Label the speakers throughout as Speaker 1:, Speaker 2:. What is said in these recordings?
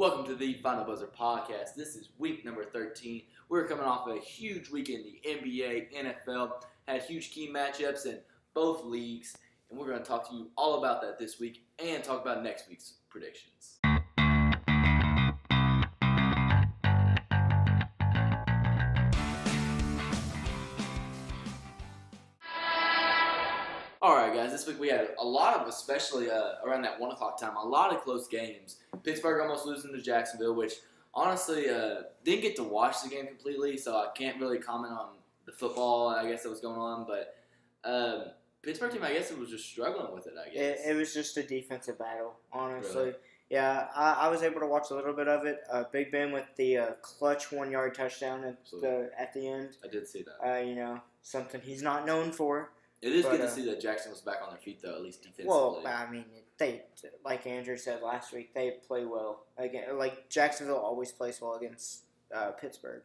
Speaker 1: Welcome to the Final Buzzer Podcast. This is week number 13. We're coming off a huge week in the NBA, NFL, had huge key matchups in both leagues, and we're going to talk to you all about that this week and talk about next week's predictions. Alright guys, this week we had a lot of, especially around that 1 o'clock time, a lot of close games. Pittsburgh almost losing to Jacksonville, which honestly didn't get to watch the game completely, so I can't really comment on the football, I guess, that was going on. But Pittsburgh team, I guess it was just struggling with it, I guess.
Speaker 2: It was just a defensive battle, honestly.
Speaker 1: Really?
Speaker 2: Yeah, I was able to watch a little bit of it. Big Ben with the clutch 1-yard touchdown at the end.
Speaker 1: I did see that.
Speaker 2: Something he's not known for.
Speaker 1: It is good to see that Jackson was back on their feet, though, at least defensively.
Speaker 2: Well, I mean, they, like Andrew said last week, they play well. Again, like Jacksonville always plays well against Pittsburgh.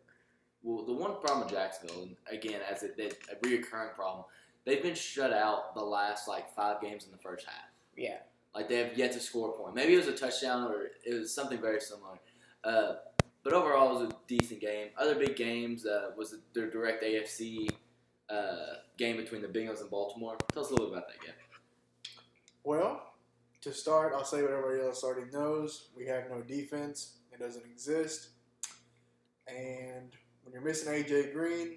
Speaker 1: Well, the one problem with Jacksonville, and again, as a reoccurring problem, they've been shut out the last, 5 games in the first half.
Speaker 2: Yeah.
Speaker 1: Like, they have yet to score a point. Maybe it was a touchdown or it was something very similar. But overall, it was a decent game. Other big games was their direct AFC game between the Bengals and Baltimore. Tell us a little bit about that game.
Speaker 3: Well, to start, I'll say what everybody else already knows. We have no defense. It doesn't exist. And when you're missing A.J. Green,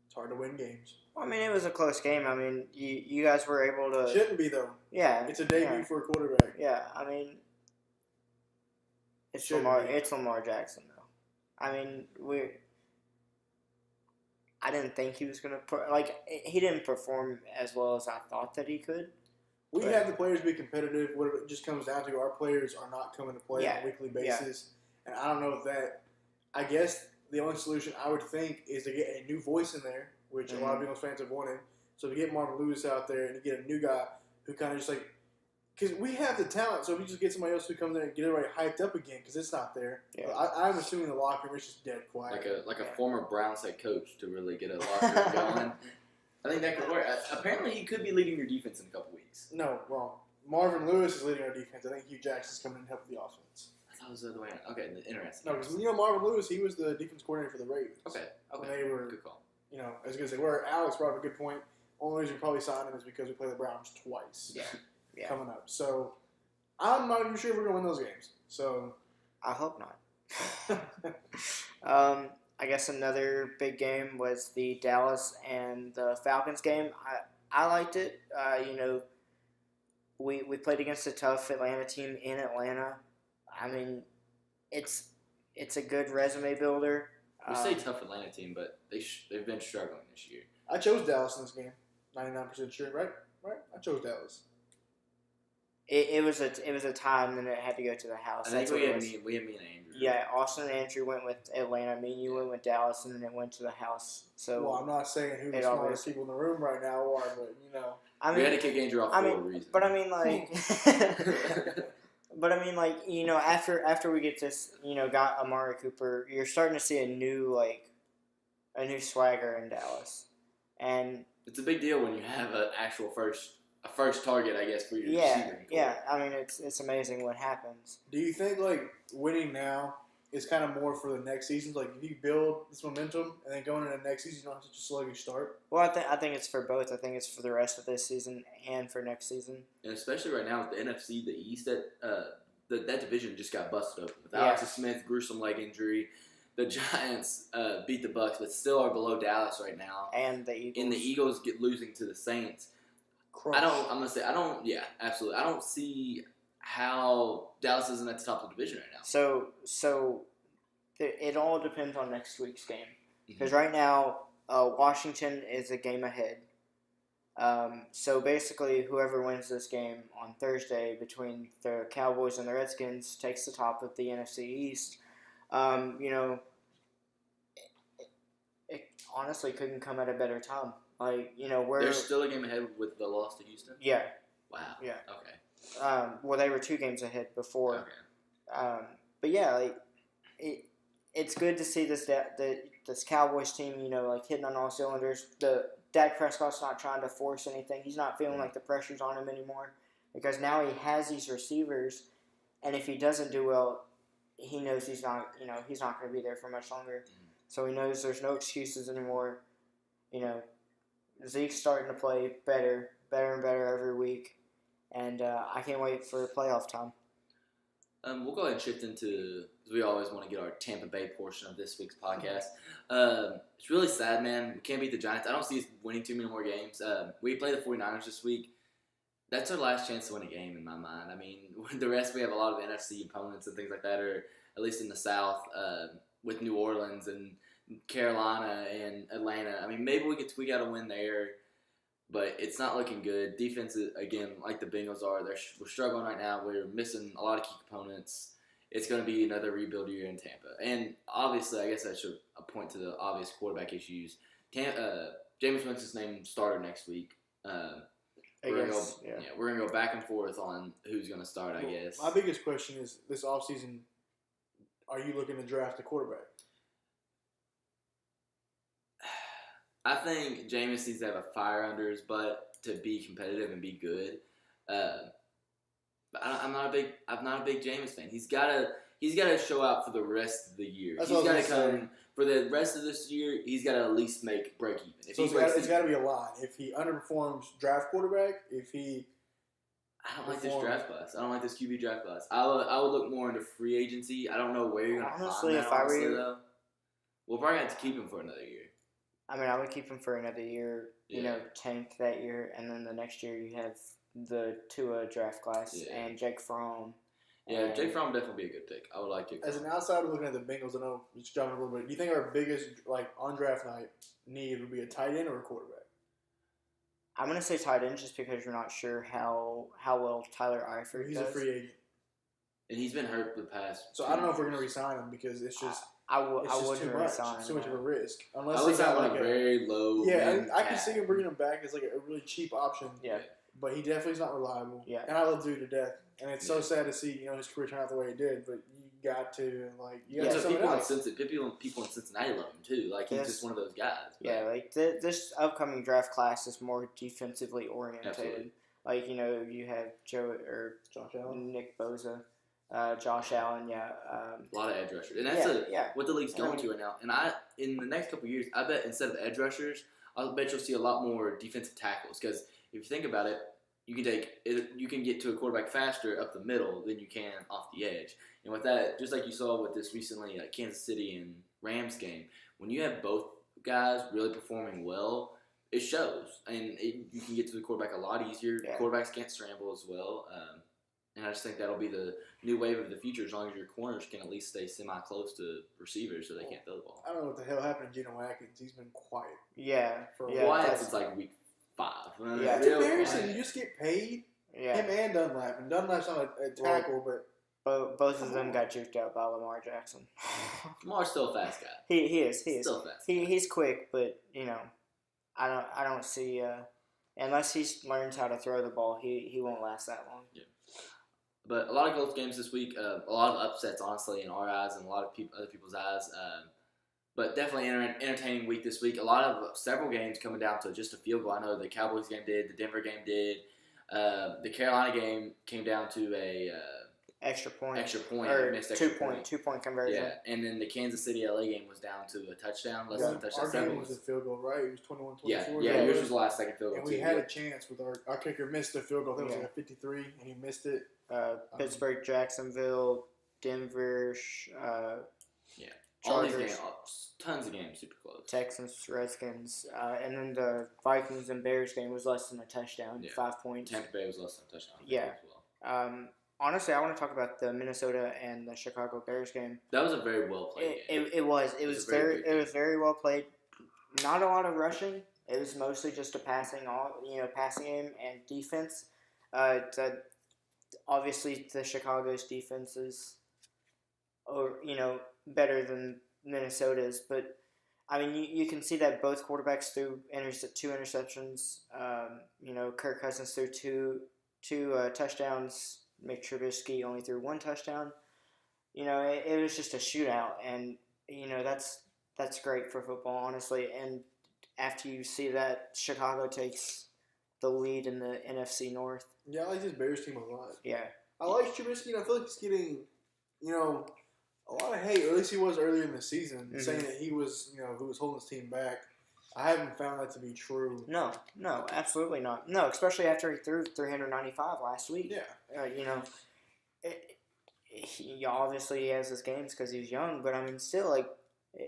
Speaker 3: it's hard to win games.
Speaker 2: Well, I mean, it was a close game. I mean, you guys were able to...
Speaker 3: Shouldn't be, though.
Speaker 2: Yeah.
Speaker 3: It's a debut for a quarterback.
Speaker 2: Yeah, I mean, it's Lamar Jackson, though. I mean, I didn't think he was going to... he didn't perform as well as I thought that he could.
Speaker 3: We have the players be competitive. What it just comes down to, our players are not coming to play on a weekly basis. Yeah. And I don't know if that... I guess the only solution I would think is to get a new voice in there, which a lot of Bengals fans have wanted. So to get Marvin Lewis out there and to get a new guy who kind of just because we have the talent, so if you just get somebody else who comes in and get everybody hyped up again, because it's not there. Yeah. I'm assuming the locker room is just dead quiet.
Speaker 1: Like a former Browns head coach to really get a locker room going. I think that could work. Apparently, he could be leading your defense in a couple weeks.
Speaker 3: No, wrong. Marvin Lewis is leading our defense. I think Hugh Jackson's coming in to help the offense.
Speaker 1: I thought it was the other way around. Okay, interesting.
Speaker 3: No, because Marvin Lewis, he was the defense coordinator for the Ravens.
Speaker 1: Okay.
Speaker 3: When they were,
Speaker 1: good call.
Speaker 3: I was going to say, where Alex brought up a good point. Only reason we probably signed him is because we play the Browns twice.
Speaker 2: Yeah.
Speaker 3: Coming up. So, I'm not even sure if we're going to win those games. So,
Speaker 2: I hope not. I guess another big game was the Dallas and the Falcons game. I liked it. We played against a tough Atlanta team in Atlanta. I mean, it's a good resume builder.
Speaker 1: We say tough Atlanta team, but they've been struggling this year.
Speaker 3: I chose Dallas in this game. 99% sure, right? I chose Dallas.
Speaker 2: It was a tie, and then it had to go to the house.
Speaker 1: I think we had me and Andrew.
Speaker 2: Yeah, Austin and Andrew went with Atlanta. Me and you went with Dallas, and then it went to the house. So
Speaker 3: well, I'm not saying who the smartest people in the room right now are, but
Speaker 2: I mean,
Speaker 1: we had to kick Andrew off for a reason.
Speaker 2: But I mean, after we get this, got Amari Cooper, you're starting to see a new swagger in Dallas, and
Speaker 1: it's a big deal when you have an actual first target, I guess, for your receiver.
Speaker 2: Yeah. I mean, it's amazing what happens.
Speaker 3: Do you think winning now is kind of more for the next season? Like, if you build this momentum and then going into the next season, you don't have such a sluggish start?
Speaker 2: Well, I think it's for both. I think it's for the rest of this season and for next season.
Speaker 1: And especially right now with the NFC, the East, that division just got busted open. With Alex Smith, gruesome leg injury. The Giants beat the Bucks, but still are below Dallas right now.
Speaker 2: And the Eagles.
Speaker 1: And the Eagles get losing to the Saints. Absolutely. I don't see how Dallas isn't at the top of the division right now.
Speaker 2: So it all depends on next week's game. Because right now, Washington is a game ahead. So basically, whoever wins this game on Thursday between the Cowboys and the Redskins takes the top of the NFC East. It honestly couldn't come at a better time.
Speaker 1: They're still a game ahead with the loss to Houston?
Speaker 2: Yeah.
Speaker 1: Wow.
Speaker 2: Yeah.
Speaker 1: Okay.
Speaker 2: Well, they were 2 games ahead before.
Speaker 1: Okay.
Speaker 2: But yeah, it's good to see this Cowboys team, hitting on all cylinders. Dak Prescott's not trying to force anything. He's not feeling like the pressure's on him anymore because now he has these receivers, and if he doesn't do well, he knows he's not going to be there for much longer. So he knows there's no excuses anymore. Zeke's starting to play better and better every week, and I can't wait for playoff time.
Speaker 1: We'll go ahead and shift into, because we always want to get our Tampa Bay portion of this week's podcast. It's really sad, man. We can't beat the Giants. I don't see us winning too many more games. We play the 49ers this week. That's our last chance to win a game in my mind. I mean, the rest, we have a lot of NFC opponents and things like that, or at least in the South, with New Orleans and Carolina and Atlanta. I mean, maybe we could tweak out a win there, but it's not looking good. Defense, again, like the Bengals are, we're struggling right now. We're missing a lot of key components. It's going to be another rebuild year in Tampa. And obviously, I guess I should point to the obvious quarterback issues. Jameis Winston's named starter next week. We're going to go back and forth on who's going to start, I guess.
Speaker 3: My biggest question is, this offseason, are you looking to draft a quarterback?
Speaker 1: I think Jameis needs to have a fire under his butt to be competitive and be good. But I'm not a big Jameis fan. He's got to show out for the rest of the year. He's got to come for the rest of this year. He's got to at least break even.
Speaker 3: It's got to be a lot. If he underperforms draft quarterback,
Speaker 1: I don't like this draft class. I don't like this QB draft class. I would look more into free agency. I don't know where you're going to find that. Honestly, though, we'll probably have to keep him for another year.
Speaker 2: I mean, I would keep him for another year, tank that year, and then the next year you have the Tua draft class and Jake Fromm.
Speaker 1: Yeah, Jake Fromm would definitely be a good pick. I would like Jake Fromm.
Speaker 3: As an outsider looking at the Bengals, I know it's jumping a little bit. Do you think our biggest, on draft night need would be a tight end or a quarterback?
Speaker 2: I'm going to say tight end just because you're not sure how well Tyler Eifert does.
Speaker 3: He's a free agent.
Speaker 1: And he's been hurt for the past.
Speaker 3: So I don't know if we're going to re-sign him because it's just.
Speaker 2: I wouldn't resign.
Speaker 3: It's too much of a risk. Unless
Speaker 1: I would sound a very low.
Speaker 3: Yeah, I can see him bringing him back as a really cheap option.
Speaker 2: Yeah.
Speaker 3: But he definitely is not reliable.
Speaker 2: Yeah.
Speaker 3: And I love Dude to death. And it's so sad to see his career turn out the way it did. But you got to
Speaker 1: people in Cincinnati love him too. He's just one of those guys. But.
Speaker 2: Yeah, this upcoming draft class is more defensively oriented.
Speaker 1: Absolutely.
Speaker 2: You have
Speaker 3: Josh Allen,
Speaker 2: Nick Bosa. Josh Allen,
Speaker 1: a lot of edge rushers, and that's what the league's going to right now. And in the next couple of years, I bet instead of edge rushers, I'll bet you'll see a lot more defensive tackles. Because if you think about it, you can get to a quarterback faster up the middle than you can off the edge. And with that, just like you saw with this recently Kansas City and Rams game, when you have both guys really performing well, it shows, and you can get to the quarterback a lot easier. Yeah. Quarterbacks can't scramble as well. And I just think that'll be the new wave of the future as long as your corners can at least stay semi-close to receivers so they can't throw the ball.
Speaker 3: I don't know what the hell happened to Geno Atkins. He's been quiet.
Speaker 2: Yeah.
Speaker 1: Quiet since week 5.
Speaker 3: It's embarrassing. You just get paid.
Speaker 2: Yeah.
Speaker 3: Him and Dunlap. And Dunlap's not a tackle, but...
Speaker 2: Both of them got juked out by Lamar Jackson.
Speaker 1: Lamar's still a fast guy.
Speaker 2: He is.
Speaker 1: Still fast.
Speaker 2: He's quick, but, I don't see... unless he learns how to throw the ball, he won't last that long.
Speaker 1: Yeah. But a lot of close games this week, a lot of upsets, honestly, in our eyes and a lot of other people's eyes. But definitely an entertaining week this week. Several games coming down to just a field goal. I know the Cowboys game did, the Denver game did. The Carolina game came down to a
Speaker 2: extra point.
Speaker 1: Or
Speaker 2: missed extra point. 2-point conversion.
Speaker 1: Yeah, and then the Kansas City LA game was down to a touchdown, less than a touchdown.
Speaker 3: Our game was a field goal, right? It was 21-24.
Speaker 1: Yeah, yours was the last second field goal.
Speaker 3: And we had a chance with our kicker missed a field goal. That was a 53, and he missed it.
Speaker 2: Pittsburgh, Jacksonville, Denver,
Speaker 1: all these games, tons of games, super close.
Speaker 2: Texans, Redskins, and then the Vikings and Bears game was less than a touchdown, 5 points.
Speaker 1: Tampa Bay was less than a touchdown.
Speaker 2: Yeah. As well. Honestly, I want to talk about the Minnesota and the Chicago Bears game.
Speaker 1: That was a very well played game.
Speaker 2: It was very well played. Not a lot of rushing. It was mostly just a passing game and defense. Obviously, the Chicago's defense is, better than Minnesota's. But I mean, you can see that both quarterbacks threw 2 interceptions. Kirk Cousins threw two touchdowns. Mitch Trubisky only threw 1 touchdown. It was just a shootout, and that's great for football, honestly. And after you see that, Chicago takes the lead in the NFC North.
Speaker 3: Yeah, I like this Bears team a lot.
Speaker 2: Yeah.
Speaker 3: I like Trubisky, and I feel like he's getting, hey, at least he was earlier in the season,
Speaker 2: Mhm.
Speaker 3: saying that he was, who was holding his team back. I haven't found that to be true.
Speaker 2: No, absolutely not. No, especially after he threw 395 last week.
Speaker 3: Yeah.
Speaker 2: He obviously has his games because he's young, but I mean, still, like,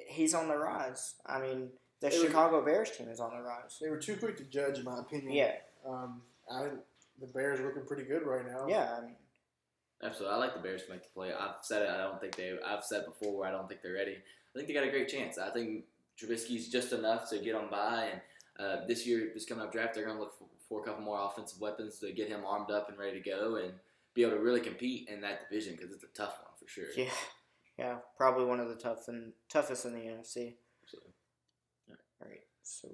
Speaker 2: he's on the rise. I mean, the Chicago Bears team is on the rise.
Speaker 3: They were too quick to judge, in my opinion.
Speaker 2: Yeah.
Speaker 3: The Bears are looking pretty good right now.
Speaker 2: Yeah, I mean,
Speaker 1: absolutely. I like the Bears to make the play. I've said it. I've said before where I don't think they're ready. I think they got a great chance. I think Trubisky's just enough to get on by, and this year, this coming up draft, they're going to look for a couple more offensive weapons to get him armed up and ready to go and be able to really compete in that division because it's a tough one for sure.
Speaker 2: Yeah, probably one of the toughest in the NFC.
Speaker 1: Absolutely.
Speaker 2: All right, so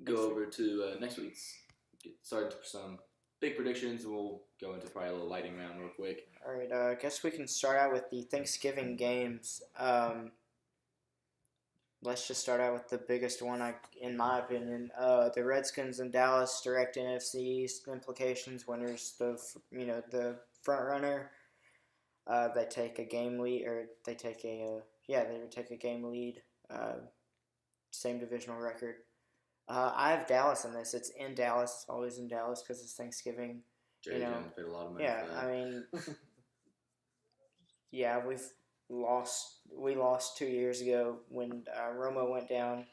Speaker 1: go over to next week's. Get started for some big predictions, and we'll go into probably a little lightning round real quick.
Speaker 2: All right, I guess we can start out with the Thanksgiving games. Let's just start out with the biggest one, in my opinion. The Redskins and Dallas, direct NFC East implications. Winners, the front runner. They take a game lead, or they take they would take a game lead. Same divisional record. I have Dallas in this. It's in Dallas. It's always in Dallas because it's Thanksgiving.
Speaker 1: Jerry Jones paid a lot of money
Speaker 2: Yeah,
Speaker 1: for that.
Speaker 2: I mean, yeah, we lost 2 years ago when Romo went down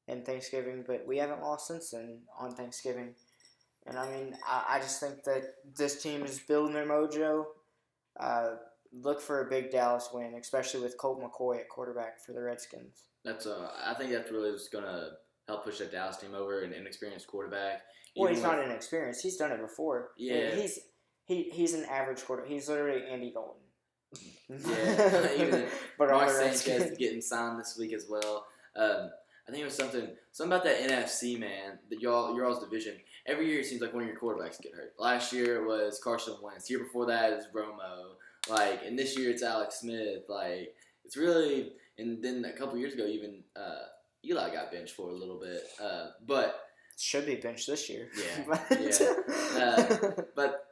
Speaker 2: in Thanksgiving, but we haven't lost since then on Thanksgiving. And I mean, I just think that this team is building their mojo. Look for a big Dallas win, especially with Colt McCoy at quarterback for the Redskins.
Speaker 1: I think that's really just gonna help push that Dallas team over, an inexperienced quarterback.
Speaker 2: Well, he's not inexperienced. He's done it before.
Speaker 1: Yeah.
Speaker 2: He's an average quarterback. He's literally Andy Dalton.
Speaker 1: Yeah. Even
Speaker 2: but
Speaker 1: Mark Sanchez getting signed this week as well. I think it was something about that NFC, man. That your all's division. Every year it seems like one of your quarterbacks get hurt. Last year it was Carson Wentz. The year before that it was Romo. And this year it's Alex Smith. It's really. And then a couple years ago, even Eli got benched for a little bit. But
Speaker 2: should be benched this year.
Speaker 1: Yeah. But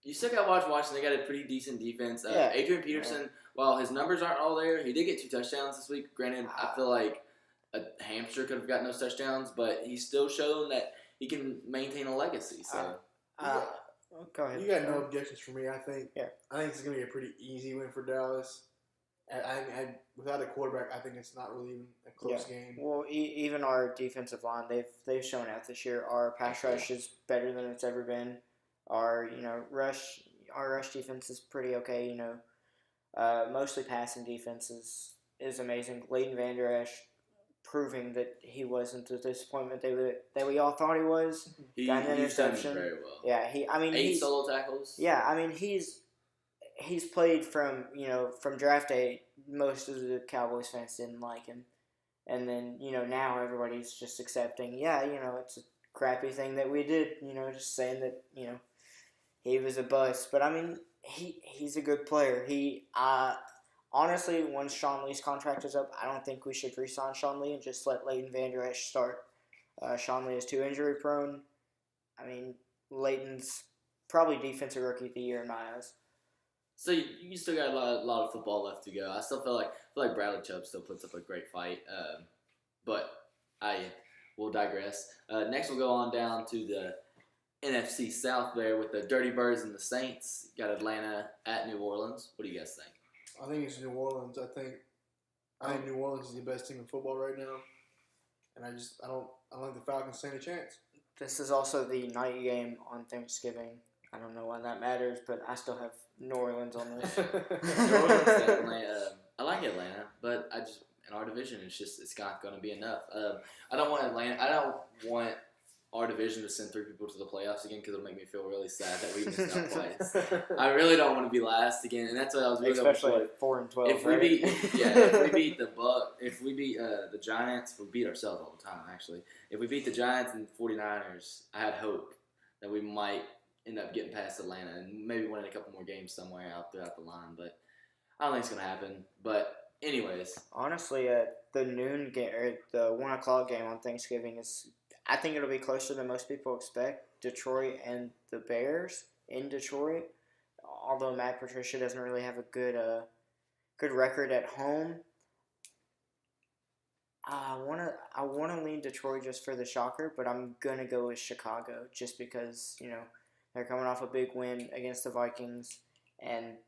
Speaker 1: you still got to watch Washington. They got a pretty decent defense. Adrian Peterson, while his numbers aren't all there, he did get 2 touchdowns this week. Granted, I feel like a hamster could have gotten those touchdowns, but he's still shown that he can maintain a legacy. So,
Speaker 2: go ahead.
Speaker 3: You got no objections for me. I think.
Speaker 2: Yeah.
Speaker 3: I think it's going to be a pretty easy win for Dallas. Without a quarterback, I think it's not really even a close game.
Speaker 2: Well, even our defensive line, they've shown out this year. Our pass rush is better than it's ever been. Our rush defense is pretty okay. Mostly passing defense is amazing. Leighton Vander Esch proving that he wasn't the disappointment that we all thought he was.
Speaker 1: He's
Speaker 2: got an
Speaker 1: done
Speaker 2: interception.
Speaker 1: very well.
Speaker 2: Yeah,
Speaker 1: 8 solo tackles.
Speaker 2: Yeah, I mean he's played from draft day. Most of the Cowboys fans didn't like him, and then now everybody's just accepting. Yeah, it's a crappy thing that we did. Just saying that he was a bust. But I mean he's a good player. Honestly, once Sean Lee's contract is up, I don't think we should re-sign Sean Lee and just let Leighton Vander Esch start. Sean Lee is too injury prone. I mean, Leighton's probably defensive rookie of the year in my eyes.
Speaker 1: So you still got a lot of football left to go. I still feel like Bradley Chubb still puts up a great fight. But I will digress. Next we'll go on down to the NFC South there with the Dirty Birds and the Saints. Got Atlanta at New Orleans. What do you guys think?
Speaker 3: I think it's New Orleans. I think New Orleans is the best team in football right now, and I don't think the Falcons stand a chance.
Speaker 2: This is also the night game on Thanksgiving. I don't know why that matters, but I still have New Orleans on this.
Speaker 1: New Orleans definitely. I like Atlanta, but in our division, it's not going to be enough. I don't want Atlanta. I don't want our division to send 3 people to the playoffs again because it'll make me feel really sad that we missed out twice. I really don't want to be last again, and that's what I was really
Speaker 2: especially at 4-12.
Speaker 1: If we beat the Giants, we beat ourselves all the time. Actually, if we beat the Giants and 49ers, I had hope that we might end up getting past Atlanta and maybe winning a couple more games somewhere out throughout the line. But I don't think it's gonna happen. But anyways,
Speaker 2: honestly, the noon game or the 1 o'clock game on Thanksgiving is. I think it'll be closer than most people expect. Detroit and the Bears in Detroit. Although Matt Patricia doesn't really have a good good record at home. I wanna lean Detroit just for the shocker, but I'm gonna go with Chicago just because they're coming off a big win against the Vikings, and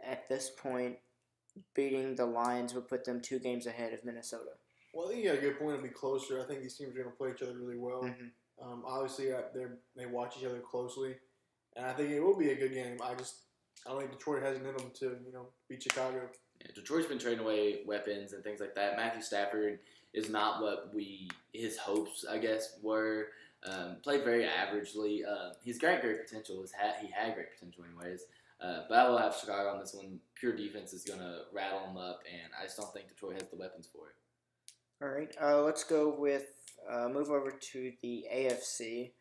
Speaker 2: at this point, beating the Lions would put them 2 games ahead of Minnesota.
Speaker 3: Well, I think you got a good point. It'll be closer. I think these teams are going to play each other really well.
Speaker 2: Mm-hmm.
Speaker 3: Obviously, they watch each other closely, and I think it will be a good game. I don't think Detroit has it in them to beat Chicago.
Speaker 1: Yeah, Detroit's been trading away weapons and things like that. Matthew Stafford is not what his hopes, I guess, were. Played very averagely. He's got great potential. He had great potential anyways. But I will have Chicago on this one. Pure defense is going to rattle them up, and I just don't think Detroit has the weapons for it.
Speaker 2: All right, let's go with move over to the AFC.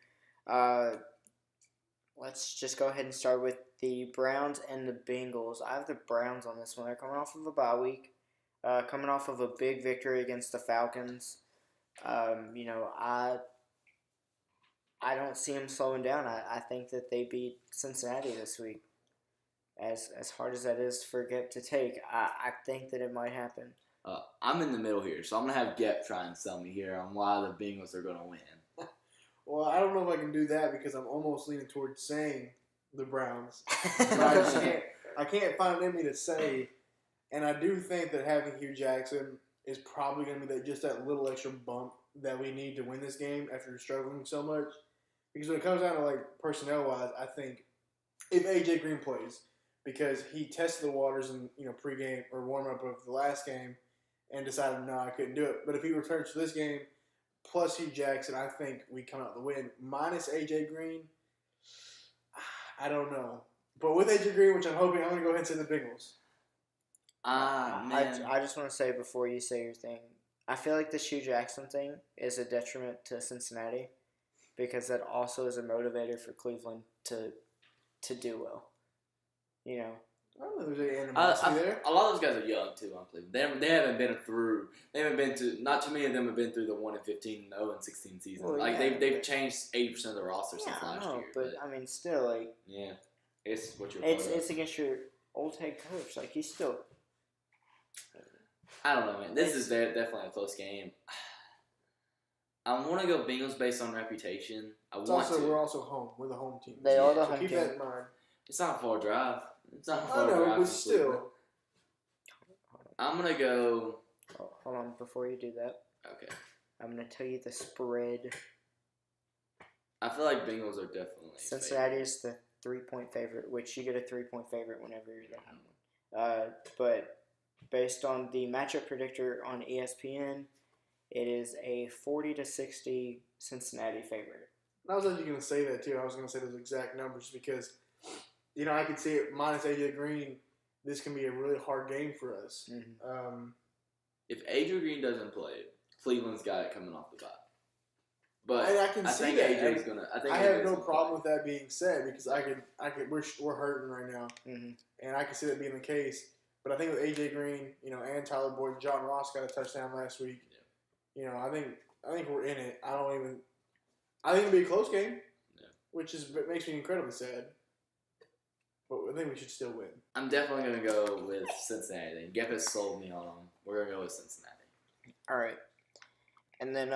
Speaker 2: Let's just go ahead and start with the Browns and the Bengals. I have the Browns on this one. They're coming off of a bye week, coming off of a big victory against the Falcons. I don't see them slowing down. I think that they beat Cincinnati this week. As hard as that is for Gep to take, I think that it might happen.
Speaker 1: I'm in the middle here, so I'm going to have Gep try and sell me here on why the Bengals are going to win.
Speaker 3: Well, I don't know if I can do that because I'm almost leaning towards saying the Browns. But I can't find it in me to say, and I do think that having Hugh Jackson is probably going to be just that little extra bump that we need to win this game after struggling so much. Because when it comes down to personnel-wise, I think if A.J. Green plays, because he tested the waters in pregame or warm-up of the last game and decided, no, I couldn't do it. But if he returns to this game, plus Hugh Jackson, I think we come out the win. Minus A.J. Green, I don't know. But with A.J. Green, which I'm hoping, I'm going to go ahead and say the Bengals.
Speaker 2: I just want to say before you say your thing, I feel like the Hugh Jackson thing is a detriment to Cincinnati because that also is a motivator for Cleveland to do well.
Speaker 3: I don't know if there's any animosity there.
Speaker 1: A lot of those guys are young too on Cleveland. They haven't been through. They haven't been to. Not too many of them have been through the 1-15, 0-16 season.
Speaker 2: Well,
Speaker 1: they've changed 80% of the roster since last year.
Speaker 2: But I mean, still
Speaker 1: yeah, it's what you're.
Speaker 2: It's against your old head coach. He's still.
Speaker 1: I don't know, man. This is definitely a close game. I want to go Bengals based on reputation.
Speaker 3: We're also home. We're the home team.
Speaker 2: They are the home
Speaker 3: team.
Speaker 2: team.
Speaker 3: Keep that in mind.
Speaker 1: It's not a far drive.
Speaker 3: But still.
Speaker 1: I'm going to go...
Speaker 2: Oh, hold on, before you do that.
Speaker 1: Okay.
Speaker 2: I'm going to tell you the spread.
Speaker 1: I feel like Bengals are definitely
Speaker 2: Cincinnati is the 3-point favorite, which you get a 3-point favorite whenever you're the home. But based on the matchup predictor on ESPN, it is a 40-60 Cincinnati favorite.
Speaker 3: I was actually going to say that too. I was going to say those exact numbers because... I could see it minus A.J. Green. This can be a really hard game for us.
Speaker 2: Mm-hmm.
Speaker 1: If A.J. Green doesn't play, Cleveland's got it coming off the top. But
Speaker 3: I can see
Speaker 1: think
Speaker 3: that.
Speaker 1: AJ's gonna. I
Speaker 3: have no problem with that being said because we're hurting right now, and I can see that being the case. But I think with A.J. Green, and Tyler Boyd, John Ross got a touchdown last week. Yeah. I think we're in it. I think it'll be a close game, which makes me incredibly sad. But I think we should still win.
Speaker 1: I'm definitely going to go with Cincinnati. Gep has sold me on them. We're going to go with Cincinnati.
Speaker 2: All right. And then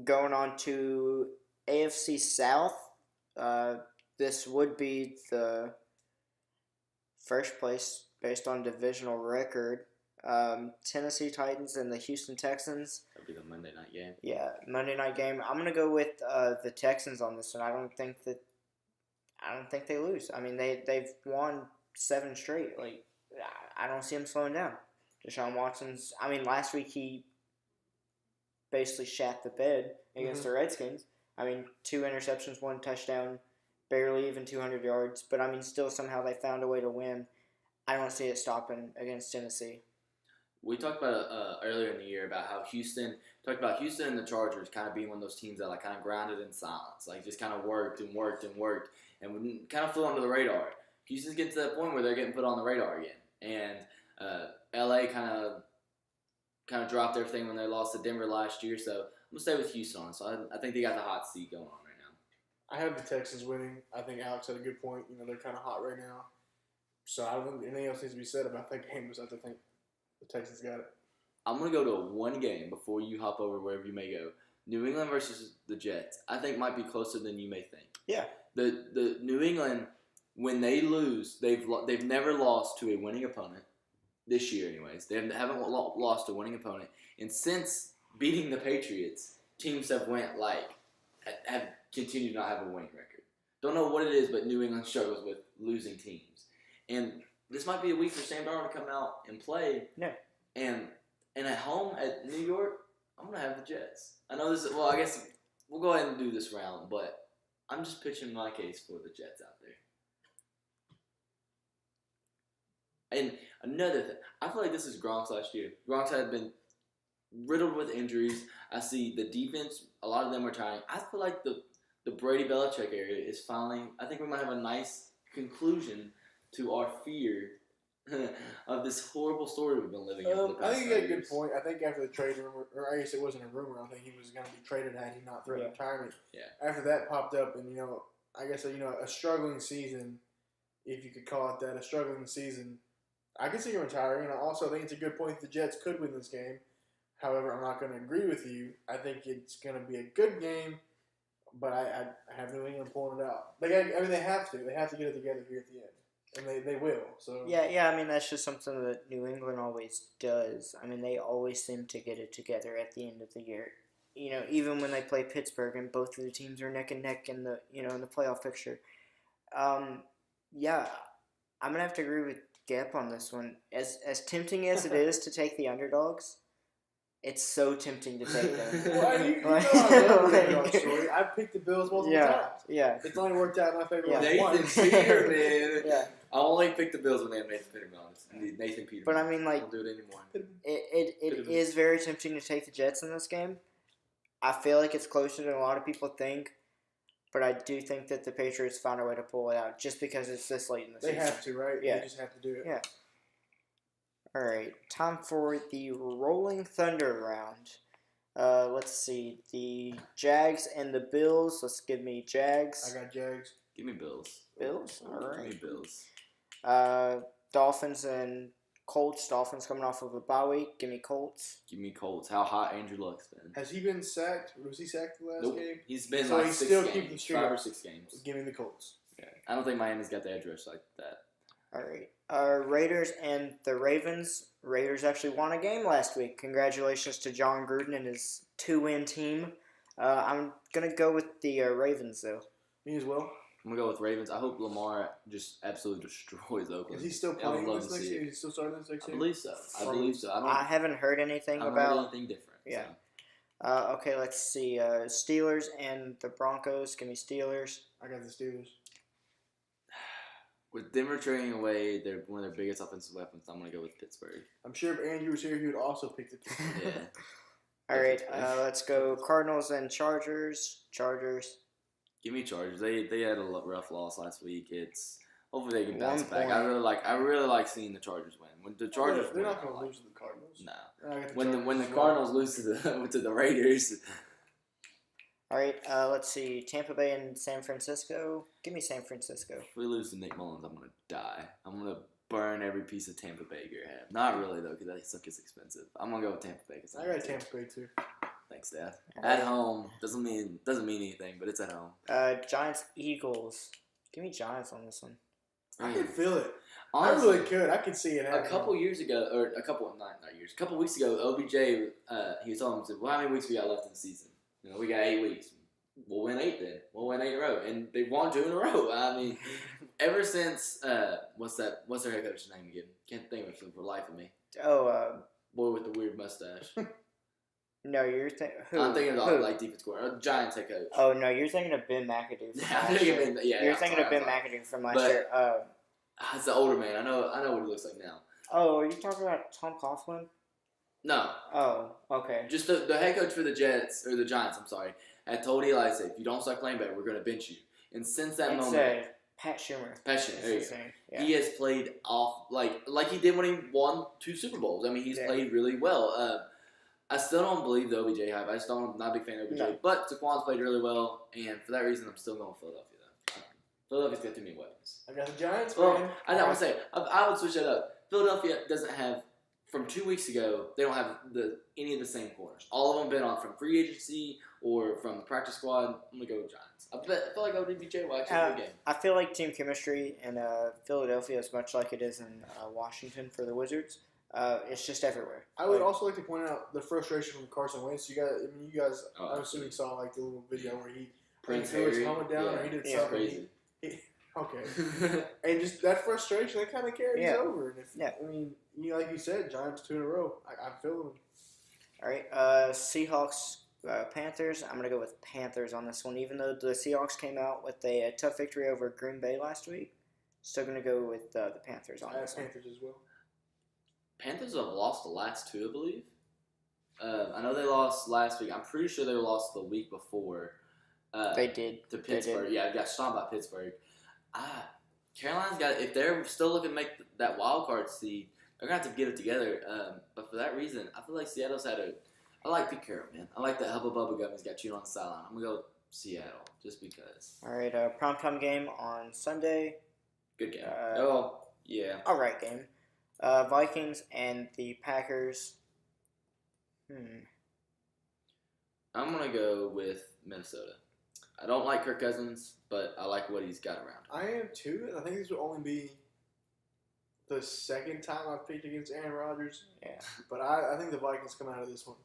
Speaker 2: going on to AFC South, this would be the first place based on divisional record. Tennessee Titans and the Houston Texans.
Speaker 1: That'll be the Monday night game.
Speaker 2: Yeah, Monday night game. I'm going to go with the Texans on this one. I don't think they lose. I mean, they've won 7 straight. I don't see them slowing down. Deshaun Watson's. I mean, last week he basically shat the bed against the Redskins. I mean, 2 interceptions, 1 touchdown, barely even 200 yards. But I mean, still somehow they found a way to win. I don't see it stopping against Tennessee.
Speaker 1: We talked about earlier in the year about how Houston and the Chargers kind of being one of those teams that kind of grounded in silence, just kind of worked and kind of flew under the radar. Houston's getting to that point where they're getting put on the radar again, and LA kind of dropped everything when they lost to Denver last year. So I'm gonna stay with Houston on. So I think they got the hot seat going on right now.
Speaker 3: I have the Texans winning. I think Alex had a good point. They're kind of hot right now. So I don't think anything else needs to be said about that game besides I think the Texans got it.
Speaker 1: I'm going to go to one game before you hop over wherever you may go. New England versus the Jets, I think might be closer than you may think.
Speaker 2: Yeah.
Speaker 1: The New England, when they lose, they've never lost to a winning opponent this year anyways. They haven't lost to a winning opponent. And since beating the Patriots, teams have have continued to not have a winning record. Don't know what it is, but New England struggles with losing teams. And this might be a week for Sam Darnold to come out and play.
Speaker 2: Yeah.
Speaker 1: And at home at New York, I'm going to have the Jets. I know this is, I guess we'll go ahead and do this round, but I'm just pitching my case for the Jets out there. And another thing, I feel like this is Gronk's last year. Gronk's had been riddled with injuries. I see the defense, a lot of them are trying. I feel like the Brady Belichick area is finally, I think we might have a nice conclusion to our fear of this horrible story we've been living in for the past
Speaker 3: I think you got a good
Speaker 1: years.
Speaker 3: point. I think after the trade rumor, or I guess it wasn't a rumor, I think he was going to be traded had he not threatened retirement.
Speaker 1: Yeah.
Speaker 3: After that popped up, and I guess a struggling season, if you could call it that, a struggling season, I can see him retiring. And I also think it's a good point that the Jets could win this game. However, I'm not going to agree with you. I think it's going to be a good game, but I have New England pulling it out. They have to. They have to get it together here at the end. And they will. So
Speaker 2: Yeah. I mean, that's just something that New England always does. I mean, they always seem to get it together at the end of the year. Even when they play Pittsburgh and both of the teams are neck and neck in the in the playoff picture. Yeah, I'm gonna have to agree with Gap on this one. As tempting as it is to take the underdogs, it's so tempting to take them.
Speaker 3: Well, you know I love the underdog story. I've picked the Bills multiple times.
Speaker 2: Yeah.
Speaker 3: It's only worked out in my favor
Speaker 2: Yeah.
Speaker 3: once.
Speaker 1: Nathan Peterman.
Speaker 2: Yeah.
Speaker 1: I only picked the Bills when they have Nathan Peterman on it. Nathan Peterman.
Speaker 2: But I mean, like,
Speaker 1: don't do it anymore.
Speaker 2: it is very tempting to take the Jets in this game. I feel like it's closer than a lot of people think, but I do think that the Patriots found a way to pull it out just because it's this late in the
Speaker 3: They
Speaker 2: season.
Speaker 3: have to, right?
Speaker 2: Yeah.
Speaker 3: They just have to do it.
Speaker 2: Yeah. All right, time for the Rolling Thunder round. Let's see, the Jags and the Bills. Let's give me Jags.
Speaker 3: I got Jags.
Speaker 1: Give me Bills.
Speaker 2: Bills? All
Speaker 1: Give me
Speaker 2: right.
Speaker 1: Bills.
Speaker 2: Dolphins and Colts. Dolphins coming off of a bye week. Give me Colts.
Speaker 1: Give me Colts. How hot Andrew Luck's been.
Speaker 3: Has he been sacked? Was he sacked the last
Speaker 1: Nope.
Speaker 3: game?
Speaker 1: He's been
Speaker 3: So
Speaker 1: like
Speaker 3: he's
Speaker 1: 6
Speaker 3: still
Speaker 1: games.
Speaker 3: keeping the streak
Speaker 1: 5 or
Speaker 3: up.
Speaker 1: 6 games.
Speaker 3: Give me the Colts.
Speaker 1: Yeah. I don't think Miami's got the edge rush like that.
Speaker 2: All right. Raiders and the Ravens. Raiders actually won a game last week. Congratulations to John Gruden and his 2-win team. I'm going to go with the Ravens, though.
Speaker 3: Me as well.
Speaker 1: I'm going to go with Ravens. I hope Lamar just absolutely destroys Oakland.
Speaker 3: Is he still
Speaker 1: I would
Speaker 3: playing
Speaker 1: love
Speaker 3: this
Speaker 1: to
Speaker 3: next
Speaker 1: see
Speaker 3: year?
Speaker 1: it.
Speaker 3: Is he still starting this next
Speaker 1: I
Speaker 3: year?
Speaker 1: believe so.
Speaker 2: I haven't heard anything
Speaker 1: I haven't
Speaker 2: about...
Speaker 1: heard anything different.
Speaker 2: Yeah.
Speaker 1: So.
Speaker 2: Okay, let's see. Steelers and the Broncos. Give me Steelers.
Speaker 3: I got the Steelers.
Speaker 1: With Denver trading away one of their biggest offensive weapons, I'm going to go with Pittsburgh.
Speaker 3: I'm sure if Andrew was here, he would also pick the Steelers.
Speaker 1: Yeah.
Speaker 2: All right, let's go Cardinals and Chargers. Chargers.
Speaker 1: Give me Chargers. They had a rough loss last week. Hopefully they can bounce
Speaker 2: 1
Speaker 1: back.
Speaker 2: point.
Speaker 1: I really like seeing the Chargers win. When the Chargers
Speaker 3: They're
Speaker 1: win,
Speaker 3: not going to lose to the Cardinals.
Speaker 1: No.
Speaker 3: I got the
Speaker 1: When
Speaker 3: Chargers
Speaker 1: the
Speaker 3: as well.
Speaker 1: Cardinals lose to the Raiders.
Speaker 2: All right, let's see. Tampa Bay and San Francisco. Give me San Francisco.
Speaker 1: If we lose to Nick Mullins, I'm gonna die. I'm gonna burn every piece of Tampa Bay gear I have. Not really though, because that suck is expensive. I'm gonna go with Tampa Bay.
Speaker 3: I got Tampa Bay too.
Speaker 1: Thanks, Dad.
Speaker 2: All
Speaker 1: At
Speaker 2: right.
Speaker 1: home doesn't mean anything, but it's at home.
Speaker 2: Giants Eagles. Give me Giants on this one.
Speaker 3: I can feel it.
Speaker 1: Honestly,
Speaker 3: I really could. I could see it
Speaker 1: a
Speaker 3: happening.
Speaker 1: couple years ago, or a couple weeks ago, OBJ he was telling him, well, how many weeks we got left in the season? We got 8 weeks. We'll win 8 then. We'll win 8 in a row, and they won 2 in a row. I mean, ever since what's their head coach's name again? Can't think of it for the life of me.
Speaker 2: Oh,
Speaker 1: Boy with the weird mustache.
Speaker 2: no, you're thinking.
Speaker 1: I'm thinking of defense coordinator, Giants head coach.
Speaker 2: Oh no, you're thinking of Ben McAdoo. From last year. You're thinking of Ben McAdoo from last year.
Speaker 1: It's the older man. I know what he looks like now.
Speaker 2: Oh, are you talking about Tom Coughlin?
Speaker 1: No,
Speaker 2: Oh, okay.
Speaker 1: just the head coach for the Giants. I'm sorry, had told Eli, said, if you don't start playing better, we're gonna bench you. And since that
Speaker 2: It's
Speaker 1: moment,
Speaker 2: Pat Schumer.
Speaker 1: passion.
Speaker 2: That's
Speaker 1: There you
Speaker 2: his
Speaker 1: go.
Speaker 2: name. Yeah.
Speaker 1: He has played off like he did when he won 2 Super Bowls. I mean, he's
Speaker 2: Yeah.
Speaker 1: played really well. I still don't believe the OBJ hype. I just don't. I'm not a big fan of OBJ.
Speaker 2: No.
Speaker 1: But Saquon's played really well, and for that reason, I'm still going Philadelphia though. Philadelphia's got too many weapons.
Speaker 3: I got the Giants.
Speaker 1: Well,
Speaker 3: man.
Speaker 1: I would say I would switch that up. Philadelphia doesn't have from 2 weeks ago. They don't have any of the same corners. All of them been on from free agency or from the practice squad. I'm gonna go with Giants. I feel like ODBJ will actually win the game.
Speaker 2: I feel like team chemistry in Philadelphia is much like it is in Washington for the Wizards. It's just everywhere.
Speaker 3: I would also like to point out the frustration from Carson Wentz. You guys, I'm assuming saw like the little video where he threw his helmet down or he did something.
Speaker 1: Crazy.
Speaker 3: Okay, and just that frustration that kind of carries over. And I mean, like you said, Giants 2 in a row. I'm feeling them.
Speaker 2: All right, Seahawks, Panthers. I'm gonna go with Panthers on this one, even though the Seahawks came out with a tough victory over Green Bay last week. Still gonna go with the Panthers on this one.
Speaker 3: Panthers as well.
Speaker 1: Panthers have lost the last 2, I believe. I know they lost last week. I'm pretty sure they lost the week before.
Speaker 2: They did
Speaker 1: to Pittsburgh. Yeah, I got stomped by Pittsburgh. Carolina's got. If they're still looking to make that wild card seed, they're gonna have to get it together. But for that reason, I feel like Seattle's had a. I like Pete Carroll, man. I like that Hubba Bubba Gum he's got chewed on the sideline. I'm gonna go with Seattle just because.
Speaker 2: All right, primetime game on Sunday.
Speaker 1: Good game. Yeah.
Speaker 2: All right, game. Vikings and the Packers.
Speaker 1: I'm gonna go with Minnesota. I don't like Kirk Cousins, but I like what he's got around.
Speaker 3: I am too, and I think this will only be the second time I've picked against Aaron Rodgers.
Speaker 2: Yeah.
Speaker 3: But I think the Vikings come out of this one.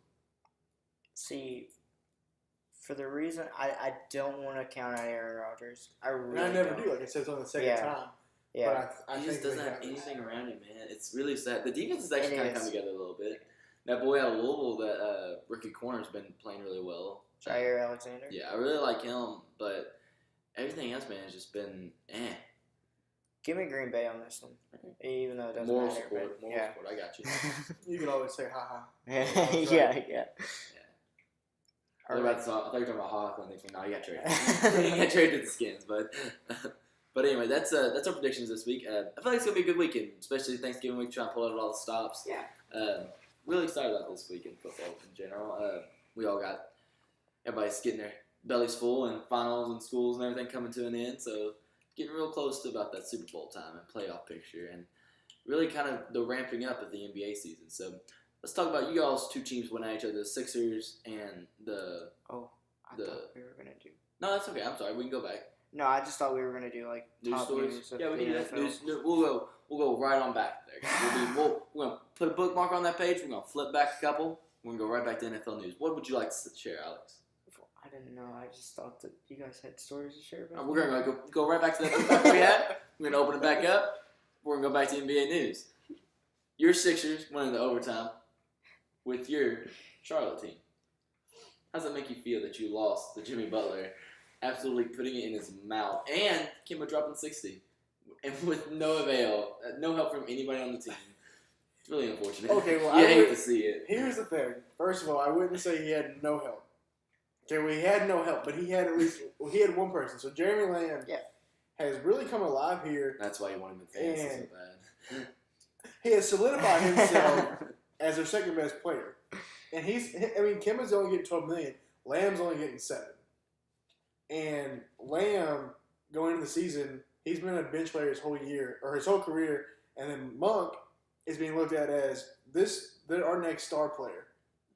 Speaker 2: See, for the reason I don't want to count out Aaron Rodgers. I
Speaker 3: never do. Like I said, it's only the second time.
Speaker 2: Yeah.
Speaker 3: But
Speaker 1: He just doesn't have anything around him, man. It's really sad. The defense is actually kind of come together a little bit. That boy out of Louisville, that rookie corner's been playing really well.
Speaker 2: Jair Alexander?
Speaker 1: Yeah, I really like him, but everything else, man, has just been
Speaker 2: Give me Green Bay on this one.
Speaker 1: Okay.
Speaker 2: Even though it doesn't
Speaker 1: Moral
Speaker 2: matter.
Speaker 1: support, I got you.
Speaker 3: You can always say ha ha.
Speaker 2: Yeah.
Speaker 1: I thought you were talking about Hawk when they think, no, you got traded. You got traded to the Skins, but anyway, that's our predictions this week. I feel like it's gonna be a good weekend, especially Thanksgiving week, trying to pull out all the stops.
Speaker 2: Yeah.
Speaker 1: Really excited about this week in football in general. We all got everybody's getting their bellies full and finals and schools and everything coming to an end, so getting real close to about that Super Bowl time and playoff picture, and really kind of the ramping up of the NBA season. So let's talk about you all's 2 teams winning at each other, the Sixers and the.
Speaker 2: Oh, I thought we were gonna do.
Speaker 1: No, that's okay. I'm sorry. We can go back.
Speaker 2: No, I just thought we were gonna do like
Speaker 1: news stories.
Speaker 2: Yeah,
Speaker 1: we can do that. We'll go right on back there. We're gonna put a bookmark on that page. We're gonna flip back a couple. We're gonna go right back to NFL news. What would you like to share, Alex?
Speaker 2: I didn't know. I just thought that you guys had stories to share about.
Speaker 1: We're gonna go right back to that book we had. We're gonna open it back up. We're gonna go back to NBA news. Your Sixers winning the overtime with your Charlotte team. How does it make you feel that you lost to Jimmy Butler, absolutely putting it in his mouth, and Kemba dropping 60, and with no avail, no help from anybody on the team? It's really unfortunate.
Speaker 3: Okay, well,
Speaker 1: you hate to see it.
Speaker 3: Here's the thing. First of all, I wouldn't say he had no help. Okay, well, he had no help, but he had at least he had one person. So Jeremy Lamb has really come alive here.
Speaker 1: That's why you want him in fantasy so bad.
Speaker 3: He has solidified himself as their second best player. And Kemba's only getting $12 million. Lamb's only getting $7 million. And Lamb, going into the season, he's been a bench player his whole year, or his whole career. And then Monk is being looked at as our next star player,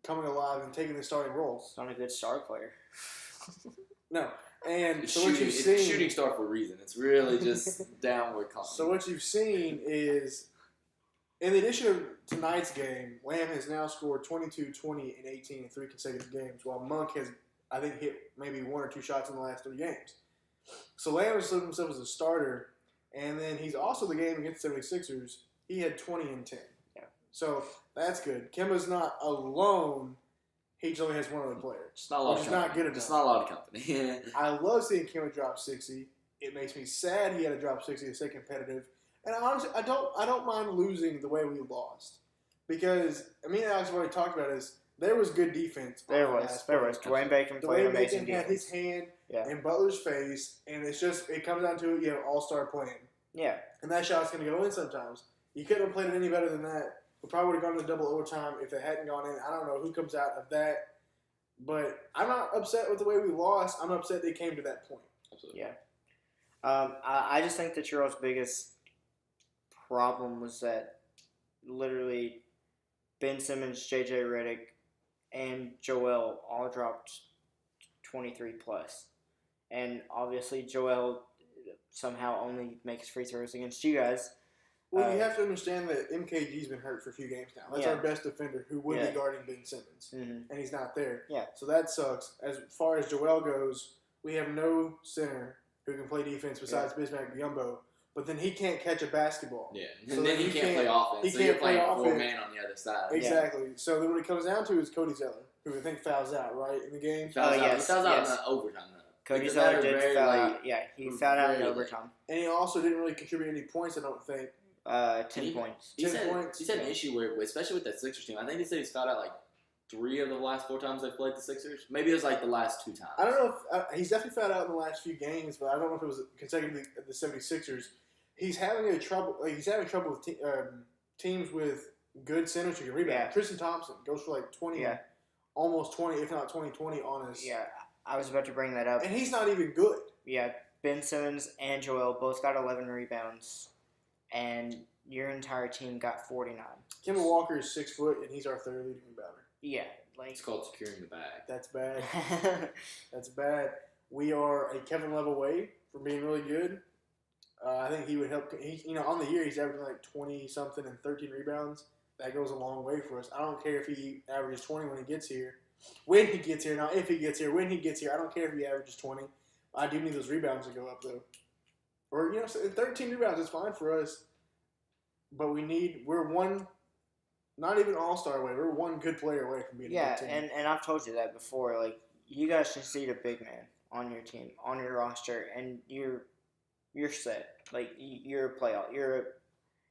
Speaker 3: coming alive and taking the starting role.
Speaker 2: It's not a good star player.
Speaker 3: No. And
Speaker 1: it's
Speaker 3: so what you've seen,
Speaker 1: shooting star for a reason. It's really just downward column.
Speaker 3: So what you've seen is, in addition to tonight's game, Lamb has now scored 22, 20, and 18 in 3 consecutive games, while Monk has, I think, hit maybe 1 or 2 shots in the last 3 games. So Lamb has stood himself as a starter, and then he's also the game against the 76ers. He had 20 and 10.
Speaker 2: Yeah.
Speaker 3: So that's good. Kemba's not alone. He just only has one other player.
Speaker 1: It's not a lot of company.
Speaker 3: Not good enough.
Speaker 1: It's not a lot of company.
Speaker 3: I love seeing Kemba drop 60. It makes me sad he had to drop 60 to stay competitive. And honestly, I don't mind losing the way we lost. Because, me and Alex have already talked about this. There was good defense.
Speaker 2: There was. Dwayne Bacon played amazing defense.
Speaker 3: Had his hand in Butler's face, and it comes down to it, you have all-star playing.
Speaker 2: Yeah.
Speaker 3: And that shot's going to go in sometimes. You couldn't have played it any better than that. We probably would have gone to double overtime if it hadn't gone in. I don't know who comes out of that. But I'm not upset with the way we lost. I'm upset they came to that point.
Speaker 1: Absolutely.
Speaker 2: Yeah. I just think that Terrell's biggest problem was that literally Ben Simmons, J.J. Redick, and Joel all dropped 23 plus. And obviously Joel somehow only makes free throws against you guys.
Speaker 3: Well, you have to understand that MKG's been hurt for a few games now. That's our best defender who would be guarding Ben Simmons, and he's not there.
Speaker 2: Yeah.
Speaker 3: So that sucks. As far as Joel goes, we have no center who can play defense besides Bismack Biyombo, but then he can't catch a basketball.
Speaker 1: Yeah,
Speaker 3: so
Speaker 1: and then he can't play offense.
Speaker 3: He
Speaker 1: so
Speaker 3: can't
Speaker 1: you're
Speaker 3: play
Speaker 1: playing
Speaker 3: offense.
Speaker 1: 4 man on the other side.
Speaker 3: Exactly. Yeah. So then what it comes down to is Cody Zeller, who I think fouls out, right, in the game?
Speaker 1: He fouls out in the overtime, though.
Speaker 2: Cody Zeller did foul out. Yeah, he fouled out in overtime.
Speaker 3: And he also didn't really contribute any points, I don't think.
Speaker 2: 10 points.
Speaker 1: He said an issue where, especially with that Sixers team, I think he said he's fouled out like 3 of the last 4 times they've played the Sixers. Maybe it was like the last 2 times.
Speaker 3: I don't know if he's definitely fouled out in the last few games, but I don't know if it was consecutively at the 76ers. He's having trouble with teams with good centers who can rebound.
Speaker 2: Yeah.
Speaker 3: Tristan Thompson goes for like 20, almost 20, if not 20 on us.
Speaker 2: Yeah, I was about to bring that up.
Speaker 3: And he's not even good.
Speaker 2: Yeah, Ben Simmons and Joel both got 11 rebounds, and your entire team got 49.
Speaker 3: Kemba Walker is 6 foot, and he's our 3rd leading rebounder.
Speaker 2: Yeah, like
Speaker 1: it's called securing the bag.
Speaker 3: That's bad. That's bad. We are a Kevin Love away from being really good. I think he would help. On the year, he's averaging like 20 something and 13 rebounds. That goes a long way for us. I don't care if he averages 20 when he gets here. When he gets here, not if he gets here. When he gets here, I don't care if he averages 20. I do need those rebounds to go up though. Or 13 rebounds is fine for us. But we're one, not even all-star away. We're one good player away from being a good team.
Speaker 2: and I've told you that before. Like, you guys just need a big man on your team, on your roster, and you're set. Like, you're a playoff. You're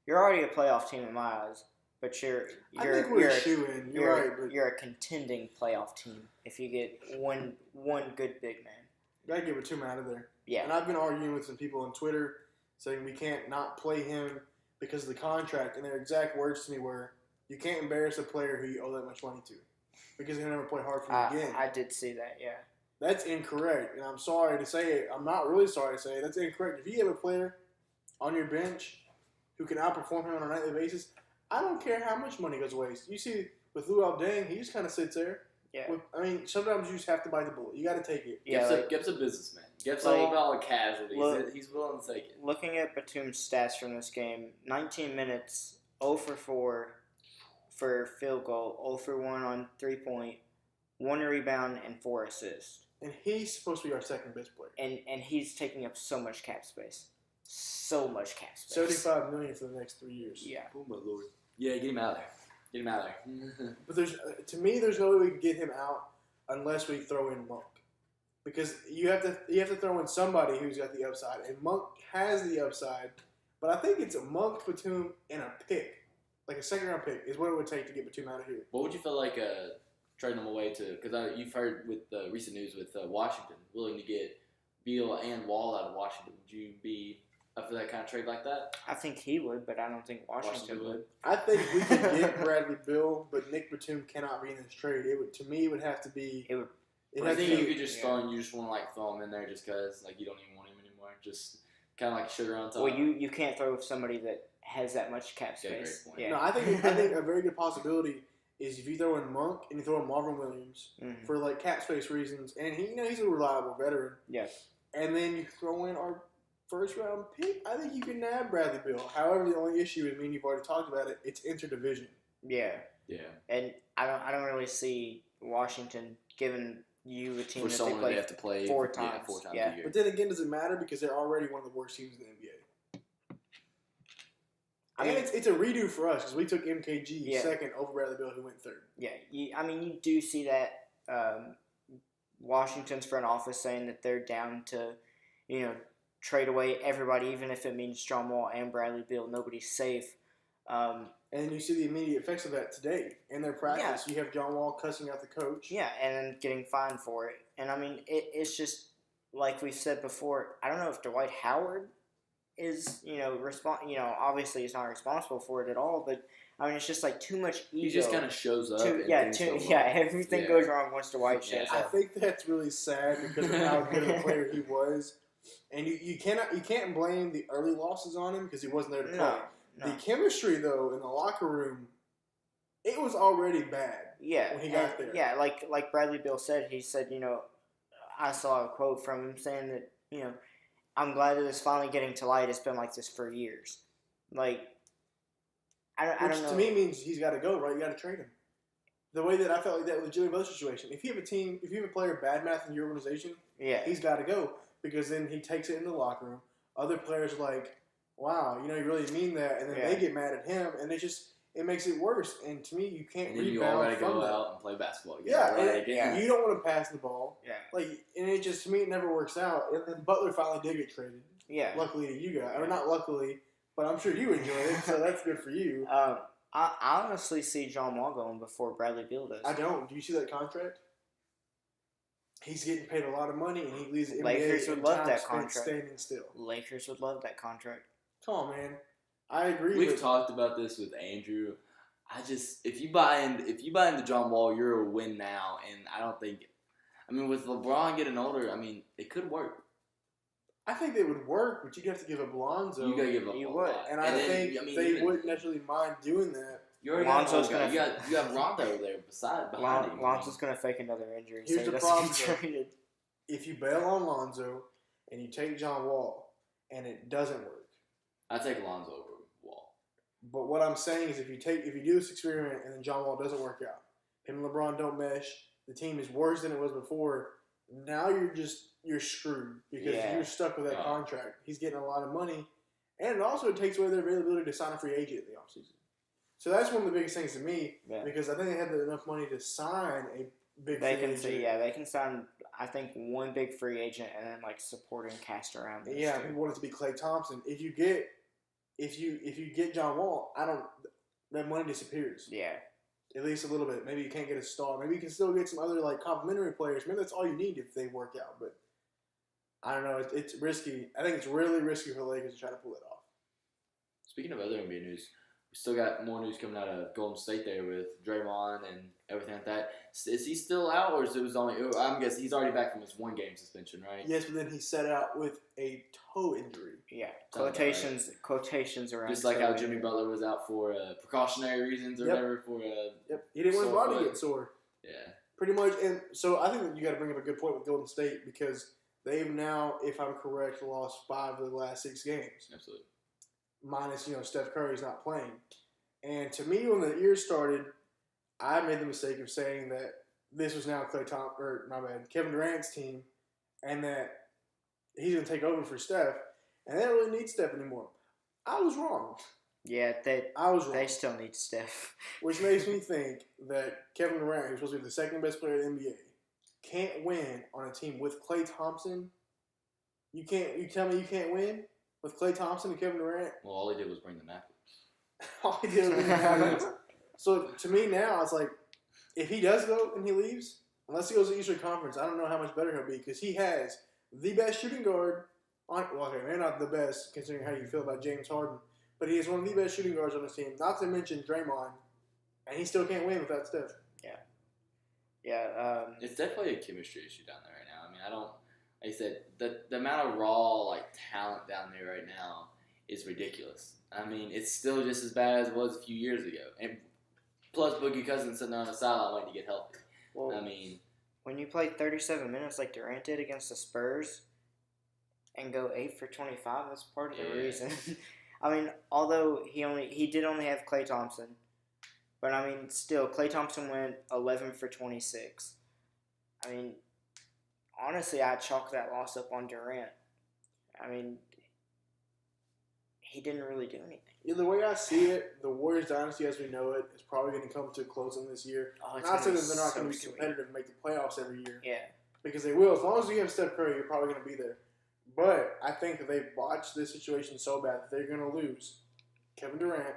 Speaker 2: already a playoff team in my eyes, but
Speaker 3: I think we're a shoe-in. You're right, but
Speaker 2: you're a contending playoff team if you get one good big man.
Speaker 3: You gotta get Batum out of there.
Speaker 2: Yeah.
Speaker 3: And I've been arguing with some people on Twitter saying we can't not play him because of the contract, and their exact words to me were, "You can't embarrass a player who you owe that much money to, because he'll never play hard for you again."
Speaker 2: I did see that, yeah.
Speaker 3: That's incorrect, and I'm sorry to say it. I'm not really sorry to say it. That's incorrect. If you have a player on your bench who can outperform him on a nightly basis, I don't care how much money goes waste. You see, with Luol Deng, he just kind of sits there.
Speaker 2: Yeah.
Speaker 3: Sometimes you just have to bite the bullet. You got to take it.
Speaker 1: Yeah, Gip's a businessman. Gip's all about casualties. He's willing to take it.
Speaker 2: Looking at Batum's stats from this game, 19 minutes, 0 for 4 for field goal, 0 for 1 on 3-point, 1 rebound, and 4 assists.
Speaker 3: And he's supposed to be our second best player.
Speaker 2: And he's taking up so much cap space. So much cap space.
Speaker 3: $75 million for the next 3 years.
Speaker 2: Yeah.
Speaker 1: Oh my lord. Yeah, get him out of there. Get him out of there.
Speaker 3: But there's no way we can get him out unless we throw in Monk, because you have to throw in somebody who's got the upside, and Monk has the upside. But I think it's a Monk, Batum, and a pick, like a 2nd-round pick, is what it would take to get Batum out of here.
Speaker 1: What would you feel like trading them away to? Because you've heard with the recent news with Washington willing to get Beal and Wall out of Washington. Would you be up for that kind of trade like that?
Speaker 2: I think he would, but I don't think Washington would.
Speaker 3: I think we could get Bradley Beal, but Nick Batum cannot be in this trade. To me, it would have to be.
Speaker 1: I think you could just throw him. You just want to throw him in there just because you don't even want him anymore. Just kind of like sugar on top.
Speaker 2: Well, you can't throw somebody that has that much cap space.
Speaker 1: Yeah.
Speaker 3: No, I think a very good possibility is if you throw in Monk and you throw in Marvin Williams for cap space reasons, and he's a reliable veteran.
Speaker 2: Yes.
Speaker 3: And then you throw in our 1st-round pick. I think you can nab Bradley Beal. However, the only issue is, you've already talked about it. It's interdivision.
Speaker 2: Yeah.
Speaker 1: Yeah.
Speaker 2: And I don't really see Washington giving you a team
Speaker 1: for
Speaker 2: that
Speaker 1: they have to play
Speaker 2: 4 times.
Speaker 1: 4 times
Speaker 2: yeah.
Speaker 1: a year.
Speaker 3: But then again, does it matter because they're already one of the worst teams in the NBA? It's a redo for us because we took MKG 2nd over Bradley Beal, who went 3rd.
Speaker 2: Yeah. You do see that Washington's front office saying that they're down to, trade away everybody, even if it means John Wall and Bradley Beal. Nobody's safe.
Speaker 3: And you see the immediate effects of that today in their practice. Yeah. You have John Wall cussing out the coach.
Speaker 2: Yeah, and getting fined for it. And, it's just, like we said before, I don't know if Dwight Howard is, obviously he's not responsible for it at all, but, it's just, too much ego.
Speaker 1: He just kind of shows up.
Speaker 2: Everything goes wrong once Dwight shows up.
Speaker 3: I think that's really sad because of how good of a player he was. And you can't blame the early losses on him because he wasn't there to play.
Speaker 2: No.
Speaker 3: The chemistry though in the locker room, it was already bad.
Speaker 2: Yeah,
Speaker 3: when he got there.
Speaker 2: Yeah, like Bradley Beal said, he said, I saw a quote from him saying that, I'm glad that it's finally getting to light. It's been like this for years. Like, I don't know.
Speaker 3: To me means he's got to go, right? You got to trade him. The way that I felt like that with the Jimmy Butler situation. If you have a player bad math in your organization, he's got to go because then he takes it into the locker room. Other players are like, wow, you really mean that, and then they get mad at him, and it makes it worse. And to me, you can't rebound from that. And then you all got to go
Speaker 1: out and play basketball again.
Speaker 3: You don't want to pass the ball.
Speaker 2: Yeah.
Speaker 3: And it just, to me, it never works out. And then Butler finally did get traded.
Speaker 2: Yeah.
Speaker 3: Luckily to you guys. Or not luckily, but I'm sure you enjoy it, so that's good for you.
Speaker 2: I honestly see John Wall going before Bradley Beal does.
Speaker 3: I don't. Do you see that contract? He's getting paid a lot of money, and he leaves the NBA
Speaker 2: Lakers would love that
Speaker 3: contract.
Speaker 2: contract.
Speaker 3: Standing still.
Speaker 2: Lakers would love that contract.
Speaker 3: Come on, man. I agree.
Speaker 1: We've talked about this with Andrew. If you buy into John Wall, you're a win now, and I don't think. I mean, with LeBron getting older, it could work.
Speaker 3: I think it would work, but you'd have to give up Lonzo.
Speaker 1: You gotta give up a lot.
Speaker 3: And I think they wouldn't necessarily mind doing that.
Speaker 2: Lonzo's gonna.
Speaker 1: You have Rondo there behind him.
Speaker 2: Lonzo's gonna fake another injury.
Speaker 3: Here's the problem: if you bail on Lonzo and you take John Wall, and it doesn't work,
Speaker 1: I take Lonzo over Wall.
Speaker 3: But what I'm saying is, if you do this experiment and then John Wall doesn't work out, him and LeBron don't mesh, the team is worse than it was before. Now you're screwed because you're stuck with that contract. He's getting a lot of money, and also it takes away their availability to sign a free agent in the offseason. So that's one of the biggest things to me because I think they have enough money to sign a big free agent.
Speaker 2: They can sign, I think, one big free agent and then supporting cast around it.
Speaker 3: Yeah, people want it to be Klay Thompson. If you get John Wall, that money disappears.
Speaker 2: Yeah.
Speaker 3: At least a little bit. Maybe you can't get a star. Maybe you can still get some other complementary players. Maybe that's all you need if they work out. But I don't know. It's risky. I think it's really risky for the Lakers to try to pull it off.
Speaker 1: Speaking of other NBA news, we still got more news coming out of Golden State there with Draymond and everything like that. Is he still out, or is it was only? I'm guessing he's already back from his 1-game suspension, right?
Speaker 3: Yes, but then he set out with a toe injury.
Speaker 2: Yeah, quotations around.
Speaker 1: Just like how Jimmy Butler was out for precautionary reasons or whatever.
Speaker 3: He didn't want his body to get sore.
Speaker 1: Yeah,
Speaker 3: pretty much. And so I think that you got to bring up a good point with Golden State because they've now, if I'm correct, lost 5 of the last 6 games.
Speaker 1: Absolutely.
Speaker 3: Minus, Steph Curry's not playing. And to me, when the year started, I made the mistake of saying that this was now Kevin Durant's team, and that he's going to take over for Steph, and they don't really need Steph anymore. I was wrong.
Speaker 2: Yeah,
Speaker 3: I was wrong.
Speaker 2: They still need Steph.
Speaker 3: Which makes me think that Kevin Durant, who's supposed to be the second best player in the NBA, can't win on a team with Klay Thompson. You tell me you can't win with Klay Thompson and Kevin Durant?
Speaker 1: Well, all he did was bring the napkins.
Speaker 3: All he did was bring the napkins. So to me now, it's like, if he does go and he leaves, unless he goes to the Eastern Conference, I don't know how much better he'll be because he has the best shooting guard maybe not the best considering how you feel about James Harden, but he is one of the best shooting guards on his team. Not to mention Draymond, and he still can't win without Steph.
Speaker 2: Yeah.
Speaker 1: It's definitely a chemistry issue down there right now. I mean, I don't. Like I said, the amount of raw talent down there right now is ridiculous. I mean, it's still just as bad as it was a few years ago. And plus, Boogie Cousins sitting on the sideline waiting to get healthy.
Speaker 2: Well,
Speaker 1: I mean,
Speaker 2: when you play 37 minutes like Durant did against the Spurs and go 8 for 25, that's part of the reason. I mean, although he did only have Klay Thompson, but I mean, still, Klay Thompson went 11 for 26. I mean, honestly, I'd chalk that loss up on Durant. I mean, he didn't really do anything.
Speaker 3: Yeah, the way I see it, the Warriors dynasty as we know it is probably going to come to a closing this year. Not saying that they're not going to be competitive and make the playoffs every year.
Speaker 2: Yeah.
Speaker 3: Because they will. As long as you have Steph Curry, you're probably going to be there. But I think that they've botched this situation so bad that they're going to lose Kevin Durant.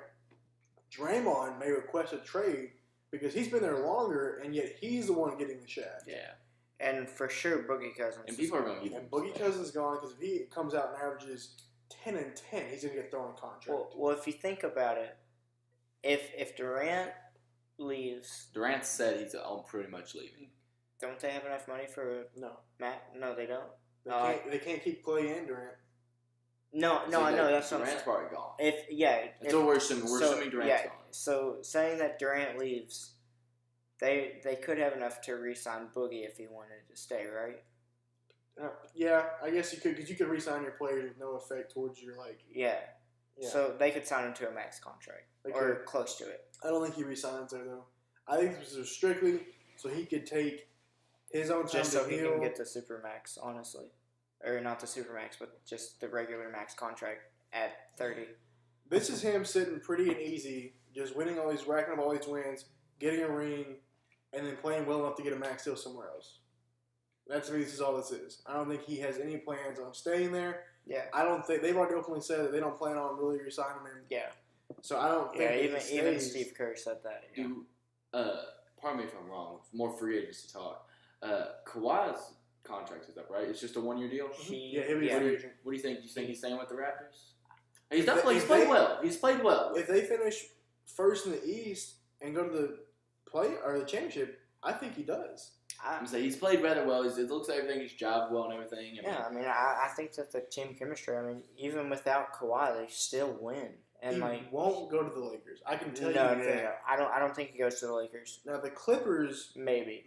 Speaker 3: Draymond may request a trade because he's been there longer, and yet he's the one getting the shaft.
Speaker 1: Yeah.
Speaker 2: And for sure, Boogie Cousins.
Speaker 1: And people are going to
Speaker 3: And Boogie Cousins is gone because if he comes out and averages 10 and 10, he's going to get thrown in contract.
Speaker 2: Well, if you think about it, if Durant leaves...
Speaker 1: Durant said he's pretty much leaving.
Speaker 2: Don't they have enough money for
Speaker 3: No.
Speaker 2: Matt? No, they don't.
Speaker 3: They can't keep Clay and Durant.
Speaker 2: No, I know that's what I'm
Speaker 1: Durant's
Speaker 2: saying.
Speaker 1: probably gone.
Speaker 2: That's
Speaker 1: what we're assuming. We're assuming Durant's gone.
Speaker 2: So saying that Durant leaves, they could have enough to re-sign Boogie if he wanted to stay, right?
Speaker 3: Yeah, I guess you could, because you could re-sign your players with no effect towards your
Speaker 2: Yeah. So they could sign him to a max contract or close to it.
Speaker 3: I don't think he re-signs there though. I think this was strictly so he could take his own time
Speaker 2: just so
Speaker 3: to
Speaker 2: he
Speaker 3: heal.
Speaker 2: can get the super max, honestly, or not the super max, but just the regular max contract at 30.
Speaker 3: This is him sitting pretty and easy, just winning all these, racking up all these wins, getting a ring, and then playing well enough to get a max deal somewhere else. That to me, this is all this is. I don't think he has any plans on staying there.
Speaker 2: Yeah.
Speaker 3: I don't think they've already openly said that they don't plan on really resigning him.
Speaker 2: Yeah.
Speaker 3: So I don't think.
Speaker 2: Yeah, even Steve Kerr said that. Yeah.
Speaker 1: Pardon me if I'm wrong. More free agency talk. Kawhi's contract is up, right? It's just a 1-year deal.
Speaker 3: He'll be a free agent.
Speaker 1: What do you think? Do you think he's staying with the Raptors? He's definitely played well. He's played well.
Speaker 3: If they finish first in the East and go to the the championship, I think he does.
Speaker 1: I'm saying he's played rather well. It looks like everything. He's jobbed well and everything.
Speaker 2: I think that the team chemistry. even without Kawhi, they still win. And
Speaker 3: he won't go to the Lakers. I can tell you
Speaker 2: that.
Speaker 3: No.
Speaker 2: I don't think he goes to the Lakers.
Speaker 3: Now the Clippers,
Speaker 2: maybe.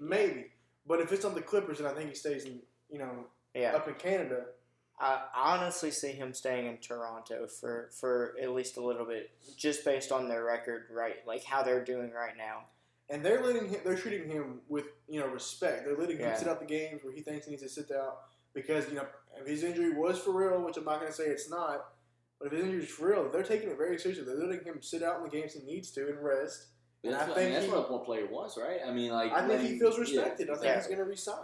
Speaker 3: But if it's on the Clippers, then I think he stays in up in Canada.
Speaker 2: I honestly see him staying in Toronto for at least a little bit, just based on their record, right? Like how they're doing right now.
Speaker 3: And they're treating him with respect. They're letting him sit out the games where he thinks he needs to sit out because if his injury was for real, which I'm not going to say it's not, but if his injury is for real, they're taking it very seriously. They're letting him sit out in the games he needs to and rest.
Speaker 1: That's what one player wants, right?
Speaker 3: I think he feels respected. I think he's going to resign.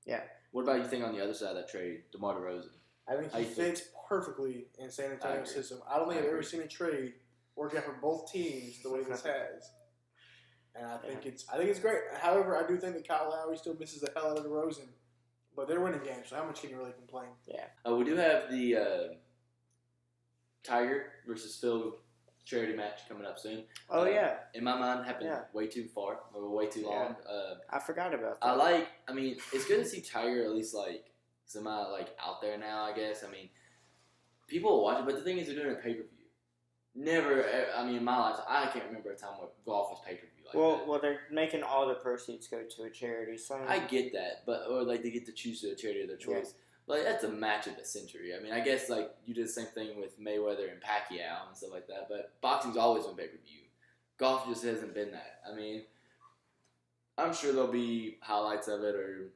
Speaker 2: Yeah.
Speaker 1: What about you think on the other side of that trade, DeMar DeRozan?
Speaker 3: I think he fits perfectly in San Antonio's system. I don't think I've ever seen a trade work out for both teams the way this has. And I think it's great. However, I do think that Kyle Lowry still misses the hell out of DeRozan. But they're winning games, so how much can you really complain?
Speaker 2: Yeah.
Speaker 1: We do have the Tiger versus Phil charity match coming up soon.
Speaker 2: Oh, yeah.
Speaker 1: In my mind, happened way too far, or way too long.
Speaker 2: I forgot about that.
Speaker 1: It's good to see Tiger at least, semi, out there now, I guess. People will watch it, but the thing is they're doing a pay-per-view. Never, in my life, I can't remember a time where golf was pay-per-view that.
Speaker 2: Well, they're making all the proceeds go to a charity. So
Speaker 1: I get that, or they get to choose a charity of their choice. Yeah. But that's a match of the century. I guess you did the same thing with Mayweather and Pacquiao and stuff like that. But boxing's always been pay-per-view. Golf just hasn't been that. I'm sure there'll be highlights of it, or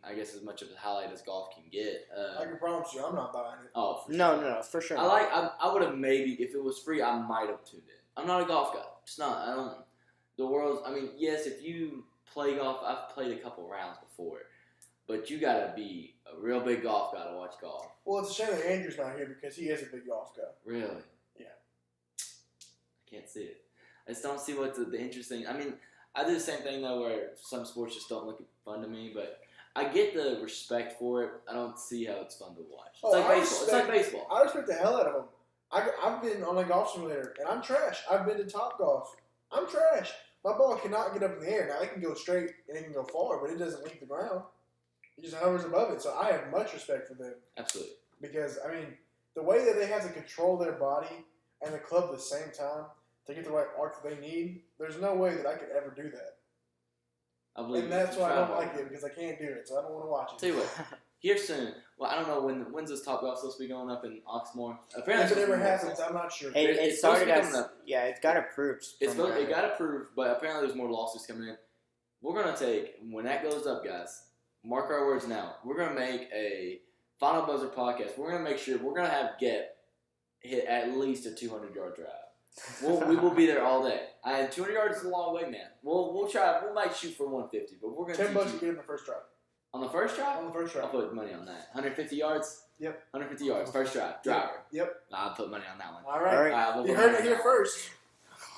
Speaker 1: I guess as much of a highlight as golf can get.
Speaker 3: I can promise you, I'm not buying it.
Speaker 1: Oh, for sure.
Speaker 2: No, for sure.
Speaker 1: I would have maybe, if it was free, I might have tuned in. I'm not a golf guy. Just not. I don't. The world's. Yes, if you play golf, I've played a couple rounds before, but you gotta be a real big golf guy to watch golf.
Speaker 3: Well, it's a shame that Andrew's not here because he is a big golf guy.
Speaker 1: Really?
Speaker 3: Yeah.
Speaker 1: I can't see it. I just don't see what the interesting. I do the same thing though, where some sports just don't look fun to me, but I get the respect for it. I don't see how it's fun to watch. It's like baseball. It's like baseball.
Speaker 3: I respect the hell out of them. I've been on a golf simulator, and I'm trash. I've been to Top Golf. I'm trash. My ball cannot get up in the air. Now, it can go straight and it can go far, but it doesn't leave the ground. It just hovers above it. So I have much respect for them.
Speaker 1: Absolutely.
Speaker 3: Because, the way that they have to control their body and the club at the same time to get the right arc that they need, there's no way that I could ever do that. And that's why I don't like it, because I can't do it, so I don't want to watch it.
Speaker 1: Tell you what, here soon. Well, I don't know when's this Top Golf supposed to be going up in Oxmoor.
Speaker 3: Apparently, if it ever happens, I'm not sure.
Speaker 2: It started it got approved.
Speaker 1: It got approved, but apparently there's more lawsuits coming in. We're gonna take when that goes up, guys. Mark our words now. We're gonna make a Final Buzzer podcast. We're gonna make sure we're gonna have Get hit at least a 200-yard drive. We will be there all day. 200 yards is a long way, man. We'll try. We might shoot for 150, but we're gonna
Speaker 3: $10 to get in the first try.
Speaker 1: On the first try?
Speaker 3: On the first try.
Speaker 1: I'll put money on that. 150 yards?
Speaker 3: Yep.
Speaker 1: 150 yards. First try. Driver.
Speaker 3: Yep.
Speaker 1: I'll put money on that one.
Speaker 3: All right. You heard it here first.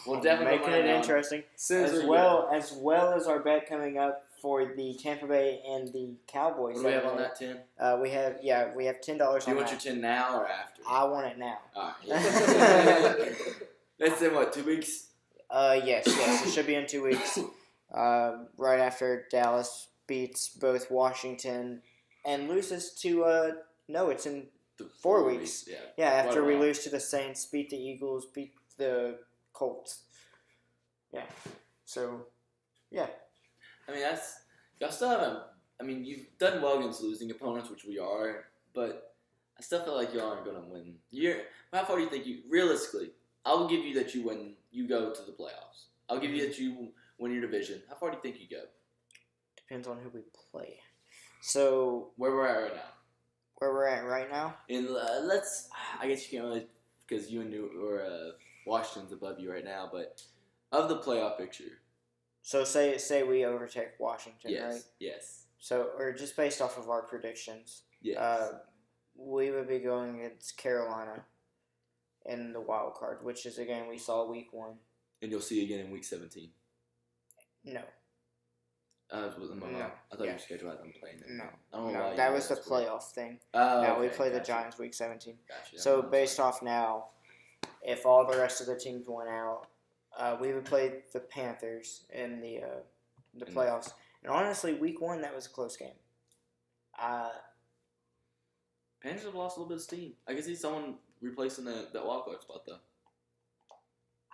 Speaker 1: We'll definitely
Speaker 2: making it interesting. As well as our bet coming up for the Tampa Bay and the Cowboys.
Speaker 1: What do we have on that 10?
Speaker 2: We have $10 on that.
Speaker 1: Do you want your 10 now or after?
Speaker 2: I want it now.
Speaker 1: All right. That's in what, 2 weeks?
Speaker 2: Yes. It should be in 2 weeks. Right after Dallas beats both Washington and loses to no, it's in 4 weeks. Yeah, after we lose to the Saints, beat the Eagles, beat the Colts. Yeah. So, yeah.
Speaker 1: I mean, y'all still haven't. I mean, you've done well against losing opponents, which we are, but I still feel like y'all aren't going to win. How far do you think realistically? I will give you that you win. You go to the playoffs. I'll give you that you win your division. How far do you think you go?
Speaker 2: Depends on who we play. So
Speaker 1: where we're at right now.
Speaker 2: Where we're at right now?
Speaker 1: And I guess you can't really, because you and Washington's above you right now, but of the playoff picture.
Speaker 2: So say we overtake Washington,
Speaker 1: yes,
Speaker 2: right?
Speaker 1: Yes.
Speaker 2: So, or just based off of our predictions,
Speaker 1: yes.
Speaker 2: We would be going against Carolina in the wild card, which is a game we saw week 1.
Speaker 1: And you'll see again in week 17.
Speaker 2: No.
Speaker 1: I thought you were scheduled out on playing them.
Speaker 2: No.
Speaker 1: I don't know why
Speaker 2: that was the playoff thing.
Speaker 1: Okay,
Speaker 2: we play the Giants week 17.
Speaker 1: Gotcha.
Speaker 2: So based off now, if all the rest of the teams went out, we would play the Panthers in the playoffs. And honestly, week 1 that was a close game.
Speaker 1: Panthers have lost a little bit of steam. I can see someone replacing that wild card spot though.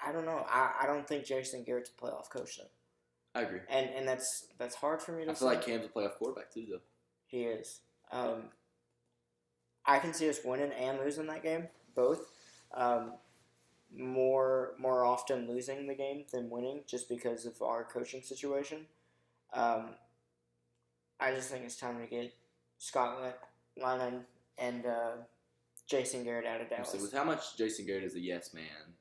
Speaker 2: I don't know. I don't think Jason Garrett's a playoff coach though.
Speaker 1: I agree.
Speaker 2: And that's hard for me to say.
Speaker 1: I feel like Cam's a playoff quarterback too, though.
Speaker 2: He is. I can see us winning and losing that game, both. More often losing the game than winning, just because of our coaching situation. I just think it's time to get Scott Lennon and Jason Garrett out of Dallas.
Speaker 1: So with how much Jason Garrett is a yes man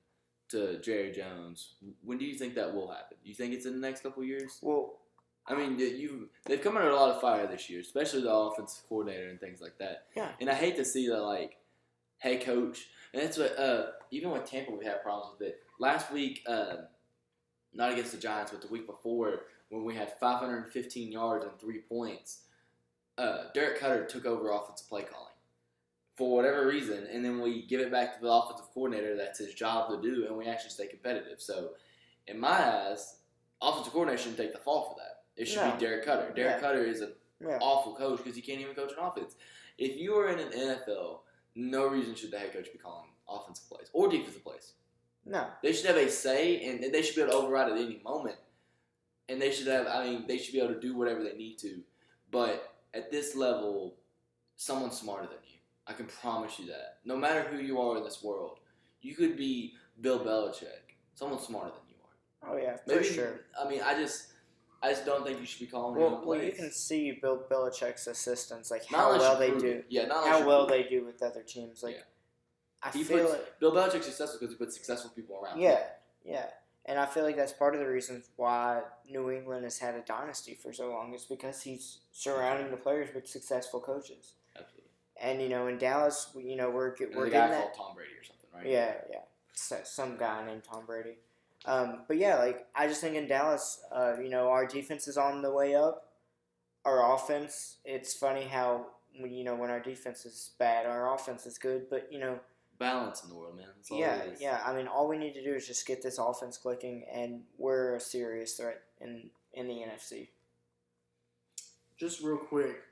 Speaker 1: to Jerry Jones, when do you think that will happen? Do you think it's in the next couple of years?
Speaker 2: Well,
Speaker 1: I mean, they've come under a lot of fire this year, especially the offensive coordinator and things like that.
Speaker 2: Yeah.
Speaker 1: And I hate to see that, like, hey, coach. And that's what, even with Tampa, we had problems with it. Last week, not against the Giants, but the week before, when we had 515 yards and 3 points, Derek Cutter took over offensive play calling for whatever reason, and then we give it back to the offensive coordinator. That's his job to do, and we actually stay competitive. So, in my eyes, offensive coordinator shouldn't take the fall for that. It should be Derek Cutter. Derek Cutter is an awful coach because he can't even coach an offense. If you are in an NFL, no reason should the head coach be calling offensive plays or defensive plays.
Speaker 2: No.
Speaker 1: They should have a say, and they should be able to override at any moment. And they should be able to do whatever they need to. But at this level, someone's smarter than you. I can promise you that. No matter who you are in this world, you could be Bill Belichick. Someone's smarter than you are.
Speaker 2: Oh, yeah,
Speaker 1: Maybe,
Speaker 2: for sure.
Speaker 1: I mean, I just don't think you should be calling
Speaker 2: him plays. Well, you can see Bill Belichick's assistants, like
Speaker 1: how well
Speaker 2: they do.
Speaker 1: Yeah,
Speaker 2: how well they do with other teams. Like, I feel like
Speaker 1: Bill Belichick's successful because he puts successful people around.
Speaker 2: Yeah. And I feel like that's part of the reason why New England has had a dynasty for so long is because he's surrounding the players with successful coaches.
Speaker 1: Absolutely.
Speaker 2: And, in Dallas, we're getting
Speaker 1: a guy called Tom Brady or something, right?
Speaker 2: Yeah. Some guy named Tom Brady. But yeah, like, I just think in Dallas, our defense is on the way up. Our offense, it's funny how, when our defense is bad, our offense is good, but,
Speaker 1: balance in the world, man. That's all
Speaker 2: it is. I mean, all we need to do is just get this offense clicking, and we're a serious threat in the NFC.
Speaker 3: Just real quick,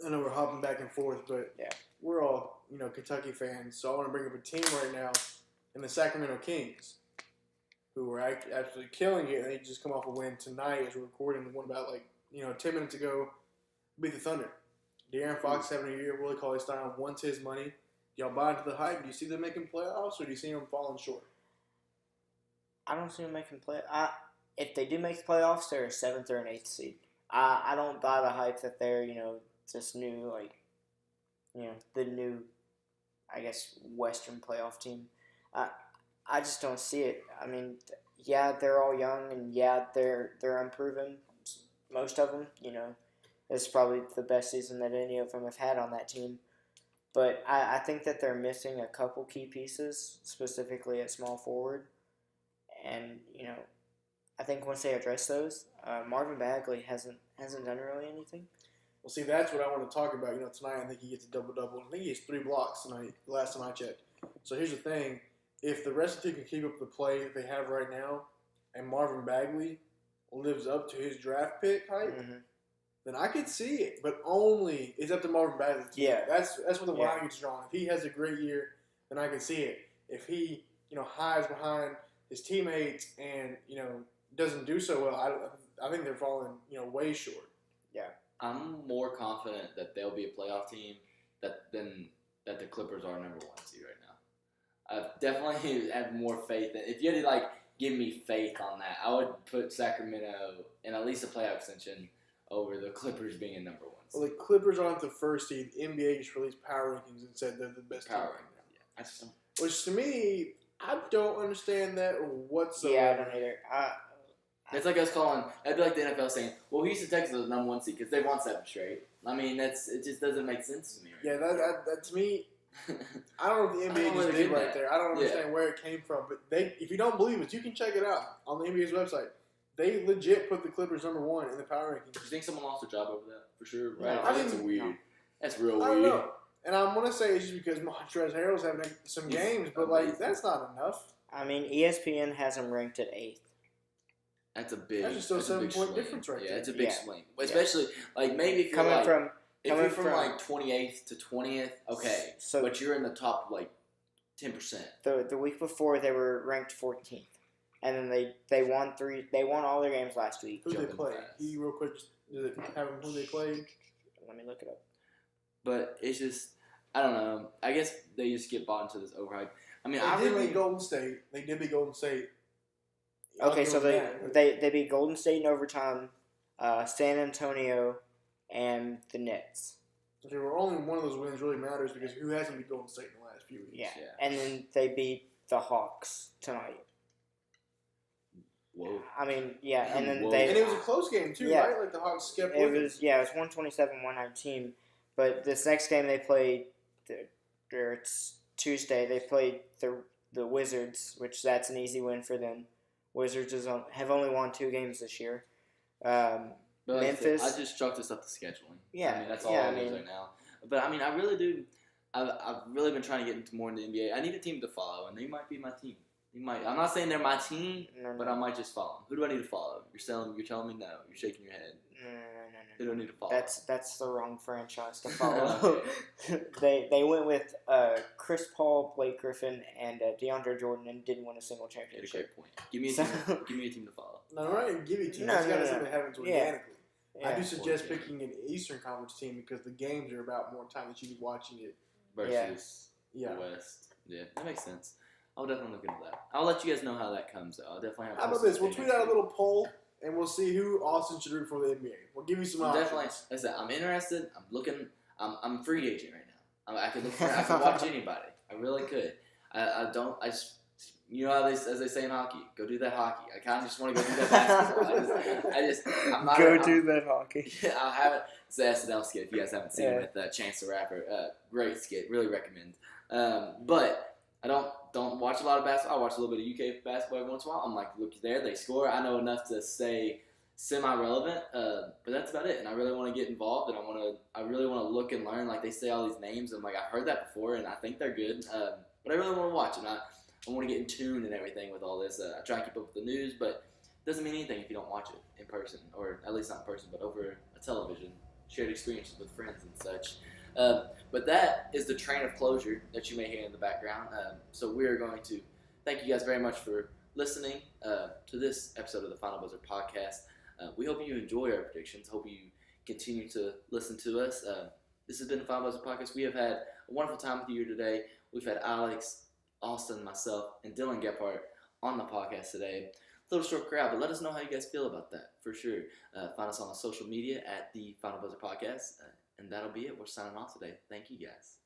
Speaker 3: I know we're hopping back and forth, but we're all Kentucky fans, so I want to bring up a team right now in the Sacramento Kings, who are absolutely killing it, and they just come off a win tonight as we're recording. One about 10 minutes ago, beat the Thunder. De'Aaron Fox having a year. Willie Cauley-Stein wants his money. Y'all buy into the hype? Do you see them making playoffs, or do you see them falling short?
Speaker 2: I don't see them making playoffs. If they do make the playoffs, they're a 7th or an 8th seed. I don't buy the hype that they're, this new, the new, I guess, Western playoff team. I just don't see it. I mean, they're all young, and they're unproven. Most of them, it's probably the best season that any of them have had on that team. But I think that they're missing a couple key pieces, specifically at small forward. And, I think once they address those, Marvin Bagley hasn't done really anything.
Speaker 3: Well, see, that's what I want to talk about. Tonight I think he gets a double-double. I think he has 3 blocks tonight, the last time I checked. So here's the thing. If the rest of the team can keep up the play that they have right now, and Marvin Bagley lives up to his draft pick hype, then I could see it. But only it's up to Marvin Bagley.
Speaker 2: Yeah.
Speaker 3: That's what the
Speaker 2: Yeah.
Speaker 3: line gets drawn. If he has a great year, then I can see it. If he hides behind his teammates and doesn't do so well, I think they're falling way short.
Speaker 1: I'm more confident that they'll be a playoff team than that the Clippers are number 1 seed right now. I definitely have more faith. If you had to give me faith on that, I would put Sacramento in at least a playoff extension over the Clippers being a number 1 seed.
Speaker 3: Well, the Clippers aren't the first seed. The NBA just released power rankings and said they're the best team
Speaker 1: Power
Speaker 3: right now.
Speaker 1: Yeah, I just don't.
Speaker 3: Which to me, I don't understand that whatsoever.
Speaker 2: Yeah, I don't either.
Speaker 1: It's like us calling. That'd be like the NFL saying, "Well, Houston Texans are the number 1 seed because they won 7 straight." I mean, it just doesn't make sense to me.
Speaker 3: Yeah, that to me, I don't know what the
Speaker 1: I don't
Speaker 3: NBA
Speaker 1: know where
Speaker 3: just
Speaker 1: they're
Speaker 3: did right
Speaker 1: getting
Speaker 3: there. I don't understand where it came from. But if you don't believe it, you can check it out on the NBA's website. They legit put the Clippers number 1 in the power rankings.
Speaker 1: Do you think someone lost their job over that? For sure,
Speaker 2: No,
Speaker 1: right?
Speaker 3: I
Speaker 1: That's
Speaker 3: think-
Speaker 1: weird.
Speaker 2: no.
Speaker 1: That's real
Speaker 3: I
Speaker 1: weird.
Speaker 3: don't know. And I'm going to say it's just because Montrezl Harrell's having some
Speaker 1: He's
Speaker 3: games, but
Speaker 1: amazing.
Speaker 3: that's not enough.
Speaker 2: I mean, ESPN has him ranked at 8th.
Speaker 1: That's a big.
Speaker 3: That's just still
Speaker 1: that's a big
Speaker 3: 7-point
Speaker 1: swing.
Speaker 3: difference right
Speaker 1: Yeah,
Speaker 3: there.
Speaker 1: it's a big
Speaker 2: Yeah.
Speaker 1: swing. Especially maybe if you're
Speaker 2: Coming from
Speaker 1: if you're from
Speaker 2: 28th
Speaker 1: 28th to 20th, okay,
Speaker 2: So
Speaker 1: but you're in the top 10%.
Speaker 2: the week before they were ranked 14th, and then they won all their games last week.
Speaker 3: Who they
Speaker 1: Jumping
Speaker 3: play?
Speaker 1: fast.
Speaker 3: He real quick, just did it have them who they played?
Speaker 2: Let me look it up.
Speaker 1: But it's just I don't know. I guess they just get bought into this overhype. I mean,
Speaker 3: They did beat Golden State. They did beat Golden State.
Speaker 2: Okay, so
Speaker 3: Other than that,
Speaker 2: they beat Golden State in overtime, San Antonio, and the Nets.
Speaker 3: okay, well, only one of those wins really matters because who hasn't beat Golden State in the last few weeks?
Speaker 2: Yeah.
Speaker 1: Yeah.
Speaker 2: And then they beat the Hawks tonight.
Speaker 1: Whoa.
Speaker 2: I mean, yeah, and then
Speaker 1: Whoa.
Speaker 2: they
Speaker 3: And it was a close game too,
Speaker 2: Yeah.
Speaker 3: right? Like the Hawks kept
Speaker 2: it
Speaker 3: winning.
Speaker 2: was 127-119. But this next game they played, it's Tuesday. They played the Wizards, which that's an easy win for them. Wizards have only won 2 games this year.
Speaker 1: But like
Speaker 2: Memphis.
Speaker 1: I just chalked this up to scheduling.
Speaker 2: Yeah,
Speaker 1: I mean that's all
Speaker 2: yeah,
Speaker 1: it is right now. But I mean, I really do. I've really been trying to get into more into the NBA. I need a team to follow, and they might be my team. I'm not saying they're my team, but I might just follow them. Who do I need to follow? You're telling me no. You're shaking your head.
Speaker 2: No.
Speaker 1: Who do I need to follow?
Speaker 2: That's the wrong franchise to follow. They went with Chris Paul, Blake Griffin, and DeAndre Jordan, and didn't win a single
Speaker 1: You had a
Speaker 2: championship.
Speaker 1: great point. Give me a team. Give me a team to follow.
Speaker 3: No, we're not going to give you to you.
Speaker 2: No,
Speaker 3: It's got to
Speaker 2: no.
Speaker 3: something that happens
Speaker 2: Yeah.
Speaker 3: organically. I
Speaker 2: Yeah.
Speaker 3: do suggest
Speaker 1: Organic.
Speaker 3: picking an Eastern Conference team because the games are about more time that you be watching it.
Speaker 1: Versus
Speaker 3: Yeah.
Speaker 1: the West. Yeah, that makes sense. I'll definitely look into that. I'll let you guys know how that comes. Though. I'll definitely have.
Speaker 3: How about this? We'll tweet out a little poll and we'll see who Austin should root for the NBA. We'll give you some options.
Speaker 1: Definitely. Like I said, I'm interested. I'm looking. I'm a free agent right now. I could look for. I could watch anybody. I really could. I don't. I just. You know how as they say in hockey, go do that hockey. I kind of just want to go do that basketball. I'm not.
Speaker 2: that hockey.
Speaker 1: Yeah, I haven't. It's the SNL skit. If you guys haven't seen
Speaker 2: Yeah.
Speaker 1: it with Chance the Rapper, great skit. Really recommend. But I don't watch a lot of basketball. I watch a little bit of UK basketball every once in a while. I'm like, look there, they score. I know enough to stay semi-relevant, but that's about it. And I really want to get involved, and I really want to look and learn. Like they say all these names, and like I've heard that before, and I think they're good. But I really want to watch, and I want to get in tune and everything with all this. I try and keep up with the news, but it doesn't mean anything if you don't watch it in person, or at least not in person, but over a television, shared experiences with friends and such. But that is the train of closure that you may hear in the background. So we are going to thank you guys very much for listening to this episode of the Final Buzzer podcast. We hope you enjoy our predictions. Hope you continue to listen to us. This has been the Final Buzzer podcast. We have had a wonderful time with you today. We've had Alex, Austin, myself, and Dylan Gephardt on the podcast today. A little short crowd, but let us know how you guys feel about that, for sure. Find us on social media at the Final Buzzer Podcast, and that'll be it. We're signing off today. Thank you, guys.